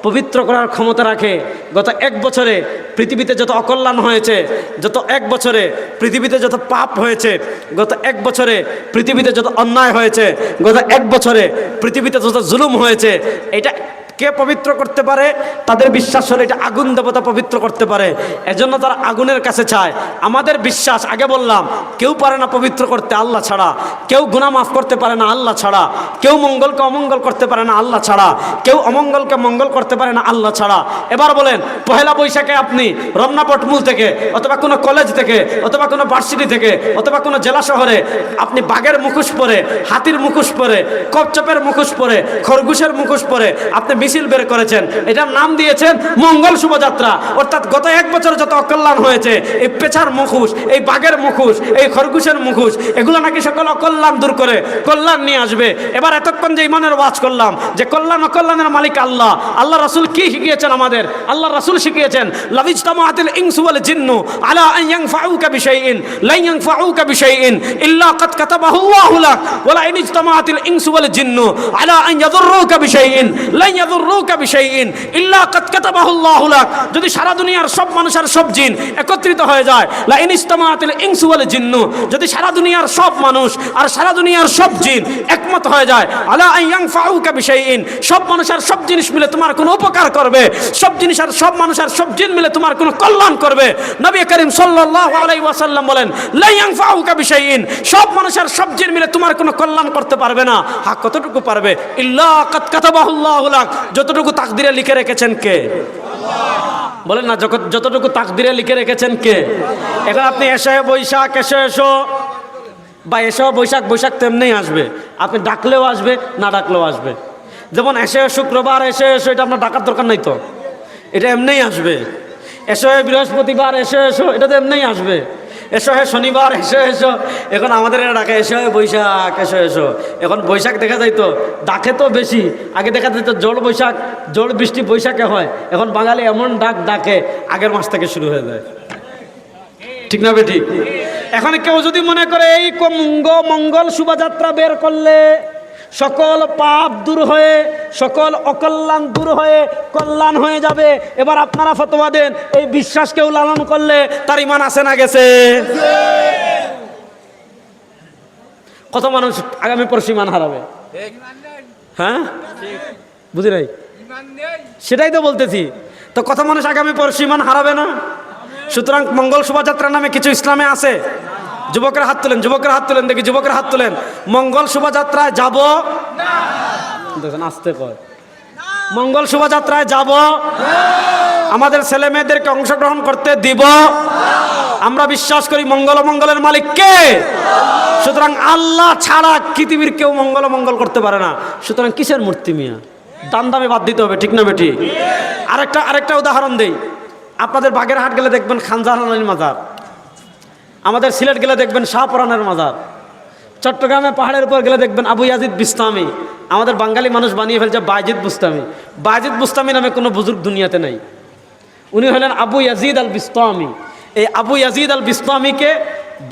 পবিত্র করার ক্ষমতা রাখে। গত 1 বছরে পৃথিবীতে যত অকল্যাণ হয়েছে, যত 1 বছরে পৃথিবীতে যত পাপ হয়েছে, গত 1 বছরে পৃথিবীতে যত অন্যায় হয়েছে, গত 1 বছরে পৃথিবীতে যত জুলুম হয়েছে, এটা কে পবিত্র করতে পারে? তাদের বিশ্বাস হলো এটা আগুন দেবতা পবিত্র করতে পারে, এজন্য তারা আগুনের কাছে চায়। আমাদের বিশ্বাস, আগে বললাম, কেউ পারে না পবিত্র করতে আল্লাহ ছাড়া, কেউ গুনাহ মাফ করতে পারে না আল্লাহ ছাড়া, কেউ মঙ্গলকে অমঙ্গল করতে পারে না আল্লাহ ছাড়া, কেউ অমঙ্গলকে মঙ্গল করতে পারে না আল্লাহ ছাড়া। এবার বলেন পহেলা বৈশাখে আপনি রমনা পটমুল থেকে অথবা কোনো কলেজ থেকে অথবা কোনো ভার্সিটি থেকে অথবা কোনো জেলা শহরে আপনি বাঘের মুখোশ পরে, হাতির মুখোশ পরে, কচ্ছপের মুখোশ পরে, খরগোশের মুখোশ পরে আপনি মিছিল বের করেছেন, এটার নাম দিয়েছেন মঙ্গল শোভাযাত্রা। অর্থাৎ গত 1 বছর যত অকল্যাণ হয়েছে, এই পেছার মুখোশ, এই বাঘের মুখোশ, এই খরগোশের মুখোশ, এগুলো নাকি সকল অকল্যাণ দূর করে কল্যাণ নিয়ে আসবে। এবার এতক্ষণ যে ইমানের ওয়াজ করলাম যে কল্যাণ অকল্যাণের মালিক আল্লাহ, আল্লাহ রাসূল কি শিখিয়েছেন আমাদের? আল্লাহ রাসূল শিখিয়েছেন লাবিজতামাআতিল ইনসু ওয়াল জিন্নু আলা আন ইয়ানফাউকা বিশাইইন লা ইয়ানফাউকা বিশাইইন ইল্লা কাদ কাতাবাহু আল্লাহু লাক ওয়া লা ইনজতামাআতিল ইনসু ওয়াল জিন্নু আলা আন ইয়াদুররুকা বিশাইইন লা ইয়াদুররুকা বিশাইইন ইল্লা কাদ কাতাবাহু আল্লাহু লাক। যদি সারা দুনিয়ার সব মানুষ আর সব জিন একত্রিত হয়ে যায়, লা ইনজতামাআতিল ইনসু ওয়াল জিন্নু, যদি সারা দুনিয়ার সব মানুষ আর সারা দুনিয়ার সব জিন একমত হয়ে যায়, আলা আন ইয়ানফাউকা বিশাইইন, সব মানুষ আর সব জিনিস মিলে তোমার কোনো উপকার করবে, সব জিনিস আর সব মানুষ আর সব জিন মিলে তোমার কোনো কল্যাণ করবে, নবী করিম সাল্লাল্লাহু আলাইহি ওয়াসাল্লাম বলেন লা ইয়ানফাউকা বিশাইইন, সব মানুষ আর সব জিন মিলে তোমার কোনো কল্যাণ করতে পারবে না। হ্যাঁ, কতটুকু পারবে? ইল্লা কাদ কাতাবাহু আল্লাহু লাক, যতটুকু তাকদিরে লিখে রেখেছেন কে? বলেন না, যতটুকু তাকদিরে লিখে রেখেছেন কে? এখন আপনি এসে বৈশাখ এসো বা এসো বৈশাখ, বৈশাখ তেমনি আসবে, আপনি ডাকলেও আসবে, না ডাকলেও আসবে। যেমন এসে শুক্রবার এসে এটা আপনার ডাকার দরকার নাই তো, এটা এমনিই আসবে। এসো বৃহস্পতিবার এসো এটা তো এমনিই আসবে। এসো শনিবার এসো, এখন আমাদের এটা ডাকে এসো বৈশাখ এসো। এখন বৈশাখ দেখা যায় তো ডাকে তো বেশি, আগে দেখা যেত জল বৈশাখ, জল বৃষ্টি বৈশাখে হয়, এখন বাঙালি এমন ডাকে আগের মাস থেকে শুরু হয়ে যায়। ঠিক না বেঠিক? এখন কেউ যদি মনে করে এই মঙ্গল শোভাযাত্রা বের করলে সকল পাপ দূর হয়ে, সকল অকল্যাণ দূর হয়ে কল্যাণ হয়ে যাবে, এবার আপনারা ফতোয়া দেন এই বিশ্বাস কেউ লালন করলে তার ঈমান আছে না গেছে? কত মানুষ আগামী পরশু ঈমান হারাবে? হ্যাঁ, বুঝি নাই, সেটাই তো বলতেছি। তো কত মানুষ আগামী পরশু ঈমান হারাবে না? সুতরাং মঙ্গল শোভাযাত্রার নামে কিছু ইসলামে আছে? যুবকের হাত তুলেন, যুবকের হাত তুলেন, দেখি যুবকের হাত তুলেন। মঙ্গল শোভাযাত্রায় যাব দেখেন, আসতে কয়, মঙ্গল শোভাযাত্রায় যাব, আমাদের ছেলে মেয়েদেরকে অংশগ্রহণ করতে দিব। আমরা বিশ্বাস করি মঙ্গল মঙ্গলের মালিক কে? সুতরাং আল্লাহ ছাড়া পৃথিবীর কেউ মঙ্গল মঙ্গল করতে পারে না। সুতরাং কিসের মূর্তি মিয়া? দান দামে বাদ দিতে হবে, ঠিক না বেটি? আরেকটা উদাহরণ দেই। আপনাদের বাগেরহাট গেলে দেখবেন খান জাহান আলীর মাজার, আমাদের সিলেট গেলে দেখবেন শাহপরানের মাজার, চট্টগ্রামে পাহাড়ের উপর গেলে দেখবেন আবু ইয়াজিদ বিস্তামি। আমাদের বাঙালি মানুষ বানিয়ে ফেলছে বায়েজিদ বুস্তামি। বায়েজিদ বুস্তামি নামে কোনো বুজুর্গ দুনিয়াতে নাই, উনি হলেন আবু ইয়াজিদ আল বিস্তামি। এই আবু ইয়াজিদ আল বিস্তামিকে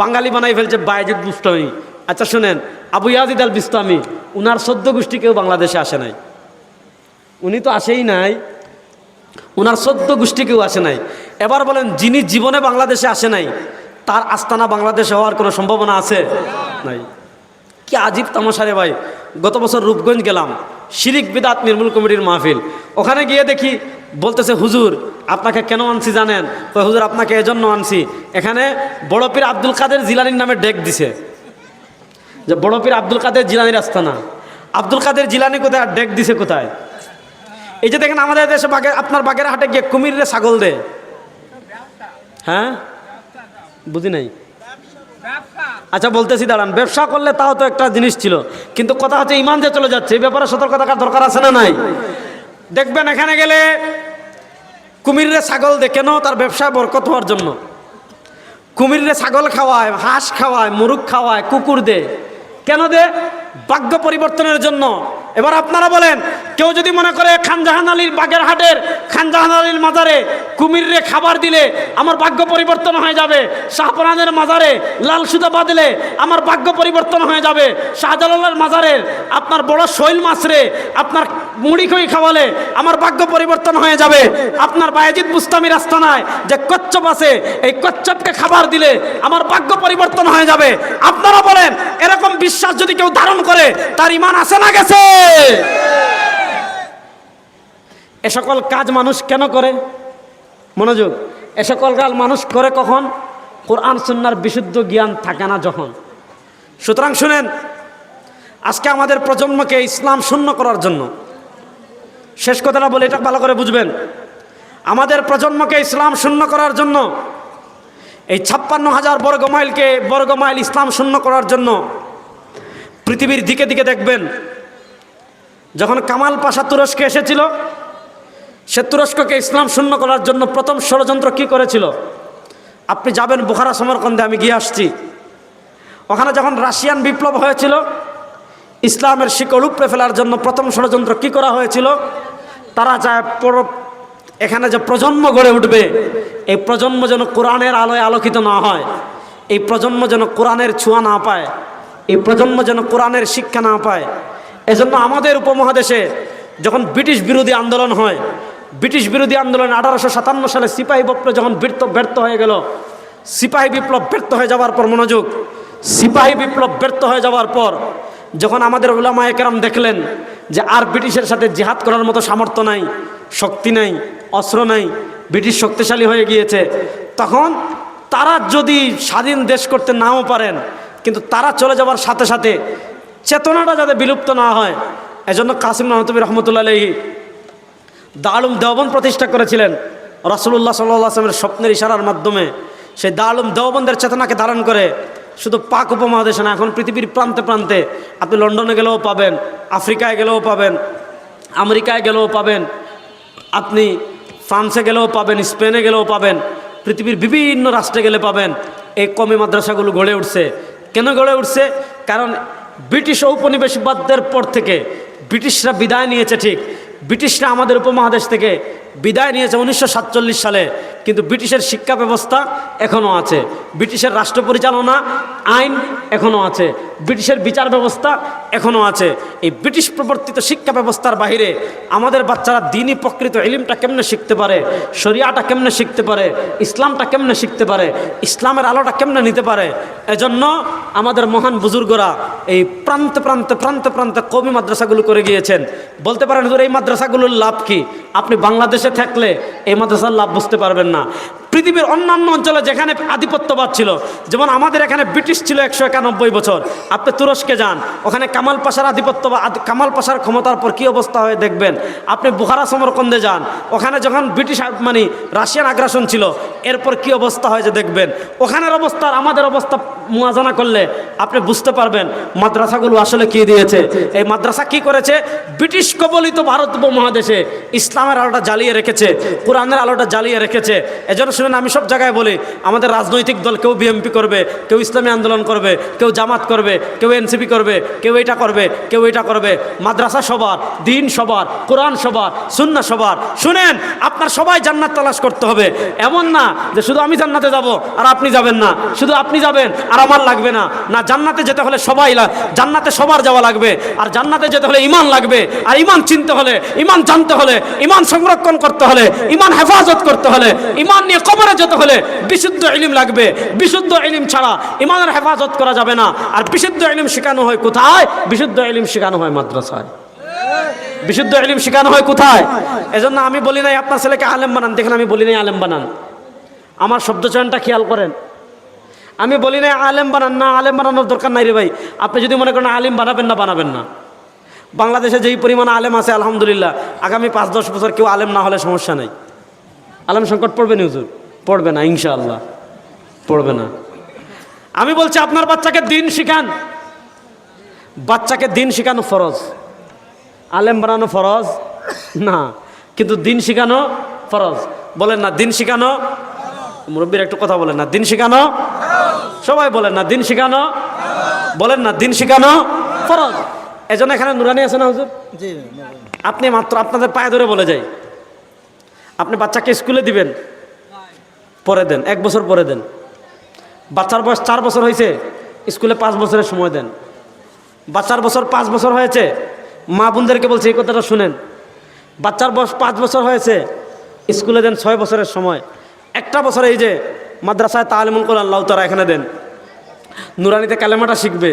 বাঙালি বানাই ফেলছে বায়েজিদ বুস্তামি। আচ্ছা শুনেন, আবু ইয়াজিদ আল বিস্তামি উনার 14 গোষ্ঠী কেউ বাংলাদেশে আসে নাই, উনি তো আসেই নাই, উনার 14 গোষ্ঠী কেউ আসে নাই। এবার বলেন, যিনি জীবনে বাংলাদেশে আসে নাই তার আস্তানা বাংলাদেশে হওয়ার কোনো সম্ভাবনা আছে? নাই। কি আজীব তামাশা রে ভাই। গত বছর রূপগঞ্জ গেলাম, শিরিক বিদাত নির্মূল কমিটির মাহফিল। ওখানে গিয়ে দেখি বলতেছে, হুজুর আপনাকে কেন আনছি জানেন? হুজুর আপনাকে এজন্য আনছি, এখানে বড় পীর আব্দুল কাদের জিলানির নামে ডেক দিছে, যে বড় পীর আব্দুল কাদের জিলানির আস্তানা। আব্দুল কাদের জিলানি কোথায় আর ডেক দিছে কোথায়? এই যে দেখেন আমাদের দেশে আপনার বাগেরহাটে গিয়ে কুমিরে ছাগল দে। হ্যাঁ বুঝি নাই। আচ্ছা বলতেছি দাঁড়ান, ব্যবসা করলে তাও তো একটা জিনিস ছিল, কিন্তু কথা হচ্ছে ইমান যে চলে যাচ্ছে, এই ব্যাপারে সতর্ক থাকার দরকার আছে না নাই? দেখবেন এখানে গেলে কুমিরে ছাগল দে, কেন? তার ব্যবসায় বরকত হওয়ার জন্য। কুমিরে ছাগল খাওয়ায়, হাঁস খাওয়ায়, মুরগ খাওয়ায়, কুকুর দে, কেন দে? ভাগ্য পরিবর্তনের জন্য। এবার আপনারা বলেন, কেউ যদি মনে করে খান জাহান আলীর বাগেরহাটের খান জাহান আলীর মাজারে কুমিরে খাবার দিলে আমার ভাগ্য পরিবর্তন হয়ে যাবে, শাহপরানের মাজারে লাল সুতা বাঁধলে আমার ভাগ্য পরিবর্তন হয়ে যাবে, শাহজালালের মাজারে আপনার বড় শৈল মাছ রে আপনার মুড়ি খই খাওয়ালে আমার ভাগ্য পরিবর্তন হয়ে যাবে, আপনার বায়েজিদ বুস্তামির আস্তানায় যে কচ্ছপ আছে এই কচ্ছপকে খাবার দিলে আমার ভাগ্য পরিবর্তন হয়ে যাবে। আপনারা বলেন, এরকম বিশ্বাস যদি কেউ ধারণ করে তার ঈমান আছে না গেছে? এ সকল কাজ মানুষ কেন করে? মনোযোগ, এ সকল কাজ মানুষ করে কখন? কোরআন সুন্নাহর বিশুদ্ধ জ্ঞান থাকে না যখন। সুতরাং শুনেন, আজকে আমাদের প্রজন্মকে ইসলাম শূন্য করার জন্য, শেষ কথাটা বলে এটা ভালো করে বুঝবেন, আমাদের প্রজন্মকে ইসলাম শূন্য করার জন্য, এই 56,000 বর্গ মাইল ইসলাম শূন্য করার জন্য পৃথিবীর দিকে দিকে দেখবেন, যখন কামাল পাশা তুরস্কে এসেছিল, সে তুরস্ককে ইসলাম শূন্য করার জন্য প্রথম ষড়যন্ত্র কি করেছিল? আপনি যাবেন বুখারা সমরকন্দে, আমি গিয়ে আসছি, ওখানে যখন রাশিয়ান বিপ্লব হয়েছিল, ইসলামের শিকড় উপড়ে ফেলার জন্য প্রথম ষড়যন্ত্র কি করা হয়েছিল? তারা চায় এখানে যে প্রজন্ম গড়ে উঠবে, এই প্রজন্ম যেন কোরআনের আলোয় আলোকিত না হয়, এই প্রজন্ম যেন কোরআনের ছোঁয়া না পায়, এই প্রজন্ম যেন কোরআনের শিক্ষা না পায়। এজন্য আমাদের উপমহাদেশে যখন ব্রিটিশ বিরোধী আন্দোলন হয়, ব্রিটিশ বিরোধী আন্দোলন 1857 সালে সিপাহী বিপ্লব যখন ব্যর্থ হয়ে গেল, সিপাহী বিপ্লব ব্যর্থ হয়ে যাওয়ার পর, মনোযোগ, সিপাহী বিপ্লব ব্যর্থ হয়ে যাওয়ার পর যখন আমাদের উলামায়ে কেরাম দেখলেন যে আর ব্রিটিশের সাথে জিহাদ করার মতো সামর্থ্য নাই, শক্তি নাই, অস্ত্র নাই, ব্রিটিশ শক্তিশালী হয়ে গিয়েছে, তখন তারা যদি স্বাধীন দেশ করতে নাও পারেন, কিন্তু তারা চলে যাওয়ার সাথে সাথে চেতনাটা যাতে বিলুপ্ত না হয়, এজন্য কাসিম নানতুবি রহমতুল্লাহ আলাইহি দারুল দেওবন্দ প্রতিষ্ঠা করেছিলেন। রাসূলুল্লাহ সাল্লাল্লাহু আলাইহি ওয়াসাল্লামের স্বপ্নের ইশারার মাধ্যমে সেই দারুল দেওবন্দের চেতনাকে ধারণ করে শুধু পাক উপমহাদেশে না, এখন পৃথিবীর প্রান্তে প্রান্তে আপনি লন্ডনে গেলেও পাবেন, আফ্রিকায় গেলেও পাবেন, আমেরিকায় গেলেও পাবেন, আপনি ফ্রান্সে গেলেও পাবেন, স্পেনে গেলেও পাবেন, পৃথিবীর বিভিন্ন রাষ্ট্রে গেলে পাবেন। এই কওমি মাদ্রাসাগুলো গড়ে উঠছে। কেন গড়ে উঠছে? কারণ ব্রিটিশ ঔপনিবেশবাদদের পর থেকে ব্রিটিশরা বিদায় নিয়েছে, ঠিক, ব্রিটিশরা আমাদের উপমহাদেশ থেকে বিদায় নিয়েছে 1947 সালে, কিন্তু ব্রিটিশের শিক্ষা ব্যবস্থা এখনও আছে, ব্রিটিশের রাষ্ট্র পরিচালনা আইন এখনও আছে, ব্রিটিশের বিচার ব্যবস্থা এখনও আছে। এই ব্রিটিশ প্রবর্তিত শিক্ষা ব্যবস্থার বাইরে আমাদের বাচ্চারা দ্বীনি প্রকৃত ইলমটা কেমনে শিখতে পারে, শরিয়াটা কেমনে শিখতে পারে, ইসলামটা কেমনে শিখতে পারে, ইসলামের আলোটা কেমনে নিতে পারে, এজন্য আমাদের মহান বুজুর্গরা এই প্রান্তে প্রান্তে প্রান্তে প্রান্তে কওমি মাদ্রাসাগুলো করে গিয়েছেন। বলতে পারেন হুজুর এই মাদ্রাসাগুলোর লাভ কি? আপনি বাংলাদেশে থাকলে এই মাদ্রাসার লাভ বুঝতে পারবেন না। পৃথিবীর অন্যান্য অঞ্চলে যেখানে আধিপত্যবাদ ছিল, যেমন আমাদের এখানে ব্রিটিশ ছিল 191 বছর, আপনি তুরস্কে যান, ওখানে কামাল পাশার আধিপত্যবাদ, কামাল পাশার ক্ষমতার পর কী অবস্থা হয় দেখবেন। আপনি বুখারা সমরকন্দে যান, ওখানে যখন ব্রিটিশ মানে রাশিয়ান আগ্রাসন ছিল, এরপর কি অবস্থা হয় যে দেখবেন। ওখানের অবস্থা আর আমাদের অবস্থা মুয়াজানা করলে আপনি বুঝতে পারবেন মাদ্রাসাগুলো আসলে কি দিয়েছে। এই মাদ্রাসা কি করেছে, ব্রিটিশ কবলিত ভারত উপমহাদেশে ইসলামের আলোটা জ্বালিয়ে রেখেছে, কোরআনের আলোটা জ্বালিয়ে রেখেছে। এজন্য শুনেন, আমি সব জায়গায় বলি, আমাদের রাজনৈতিক দল কেউ বিএমপি করবে, কেউ ইসলামী আন্দোলন করবে, কেউ জামাত করবে, কেউ এনসিপি করবে, কেউ এটা করবে, কেউ এটা করবে। মাদ্রাসা সবার, দিন সবার, কোরআন সবার, সুন্নাহ সবার। শুনেন, আপনার সবাই জান্নাত তালাশ করতে হবে। এমন না যে শুধু আমি জান্নাতে যাব আর আপনি যাবেন না, শুধু আপনি যাবেন আর আমার লাগবে না। না, জান্নাতে যেতে হলে সবাই জান্নাতে সবার যাওয়া লাগবে। আর জান্নাতে যেতে হলে ঈমান লাগবে, আর ঈমান চিনতে হলে, ঈমান জানতে হলে, ঈমান সংরক্ষণ করতে হলে, ঈমান হেফাজত করতে হলে, ঈমান নিয়ে কবরে যেতে হলে বিশুদ্ধ ইলম লাগবে। বিশুদ্ধ ইলম ছাড়া ঈমানের হেফাজত করা যাবে না। আর বিশুদ্ধ ইলম শেখানো হয় কোথায়? বিশুদ্ধ ইলম শেখানো হয় মাদ্রাসায়। বিশুদ্ধ ইলম শেখানো হয় কোথায়? এজন্য আমি বলি নাই আপনার ছেলেকে আলেম বানান, দেখেন আমি বলি নাই আলেম বানান, আমার শব্দচয়নটা খেয়াল করেন। আমি বলি নাই আলেম বানান, না আলেম বানানোর দরকার নাই রে ভাই। আপনি যদি মনে করেন আলেম বানাবেন না, বানাবেন না। বাংলাদেশে যেই পরিমাণ আলেম আছে আলহামদুলিল্লাহ, আগামী 5-10 বছর কেউ আলেম না হলে সমস্যা নেই। আলেম সংকট পড়বে না হুজুর? পড়বে না, ইনশাআল্লাহ পড়বে না। আমি বলছি আপনার বাচ্চাকে দিন শিখান। বাচ্চাকে দিন শিখানো ফরজ, আলেম বানানো ফরজ না, কিন্তু দিন শিখানো ফরজ। বলেন না দিন শিখানো? মুরব্বীর একটু কথা বলেন না, দিন শিখানো? সবাই বলেন না দিন শিখানো? বলেন না দিন শিখানো ফরজ। এজন্য এখানে নুরানি আছে না হুজুর? আপনি মাত্র আপনাদের পায়ে ধরে বলে যাই, আপনি বাচ্চাকে স্কুলে দিবেন, পরে দেন, 1 বছর পরে দেন। বাচ্চার বয়স 4 বছর হয়েছে, স্কুলে 5 বছরের সময় দেন। বাচ্চার বছর 5 বছর হয়েছে, মা বোনদেরকে বলছে এই কথাটা শুনেন, বাচ্চার বয়স 5 বছর হয়েছে, স্কুলে দেন 6 বছরের সময়। একটা বছর এই যে মাদ্রাসায় তালিমুল কোরআন লাউতারা এখানে দেন, নুরানিতে কালেমাটা শিখবে,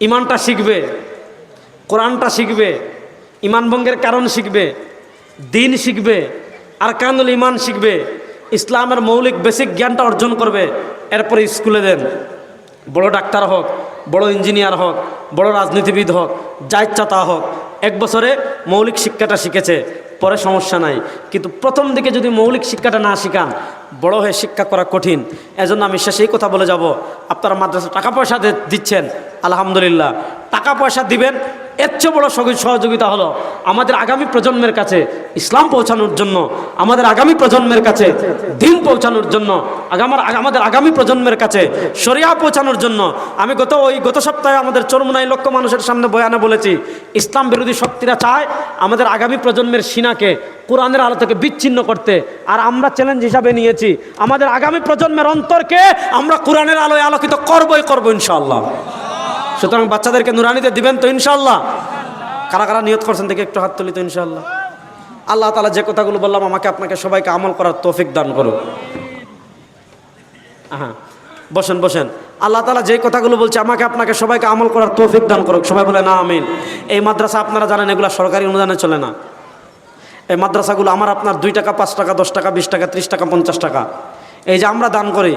ইমানটা শিখবে, কোরআনটা শিখবে, ইমান ভঙ্গের কারণ শিখবে, দিন শিখবে, আরকানুল ইমান শিখবে, ইসলামের মৌলিক বেসিক জ্ঞানটা অর্জন করবে। এরপরে স্কুলে দেন। বড় ডাক্তার হোক, বড় ইঞ্জিনিয়ার হোক, বড় রাজনীতিবিদ হোক, যা ইচ্ছা তা হোক, 1 বছরে মৌলিক শিক্ষাটা শিখেছে, পরে সমস্যা নাই। কিন্তু প্রথম দিকে যদি মৌলিক শিক্ষাটা না শিখান, বড় হয়ে শিক্ষা করা কঠিন। এজন্য আমি শেষেই কথা বলে যাব, আপনারা মাদ্রাসা টাকা পয়সা দিচ্ছেন, আলহামদুলিল্লাহ, টাকা পয়সা দিবেন। এর চেয়ে বড় সহযোগিতা হলো আমাদের আগামী প্রজন্মের কাছে ইসলাম পৌঁছানোর জন্য, আমাদের আগামী প্রজন্মের কাছে দিন পৌঁছানোর জন্য, আমাদের আগামী প্রজন্মের কাছে শরিয়া পৌঁছানোর জন্য। আমি গত সপ্তাহে আমাদের চরমুনাই লক্ষ মানুষের সামনে বয়ানে বলেছি, ইসলাম বিরোধী শক্তিরা চায় আমাদের আগামী প্রজন্মের সিনাকে কোরআনের আলো থেকে বিচ্ছিন্ন করতে। আর আমরা চ্যালেঞ্জ হিসাবে নিয়েছি, আমাদের আগামী প্রজন্মের অন্তরকে আমরা কোরআনের আলোয় আলোকিত করবই করব ইনশাআল্লাহ। সুতরাং বাচ্চাদেরকে নুরানিতে দিবেন তো ইনশাআল্লাহ? কারা কারা নিয়ত করছেন দেখে একটু হাত তুলি তো ইনশাআল্লাহ। আল্লাহ তাআলা যে কথাগুলো বললাম আমাকে আপনাকে সবাইকে আমল করার তৌফিক দান করুন। হ্যাঁ, বসেন বসেন। আল্লাহ তাআলা যে কথাগুলো বলছে আমাকে আপনাকে সবাইকে আমল করার তৌফিক দান করুক। সবাই বলে না আমিন। এই মাদ্রাসা আপনারা জানেন এগুলো সরকারি অনুদানে চলে না। এই মাদ্রাসাগুলো আমার আপনার 2 টাকা, 5 টাকা, 10 টাকা, 20 টাকা, 30 টাকা, 50 টাকা, এই যে আমরা দান করি,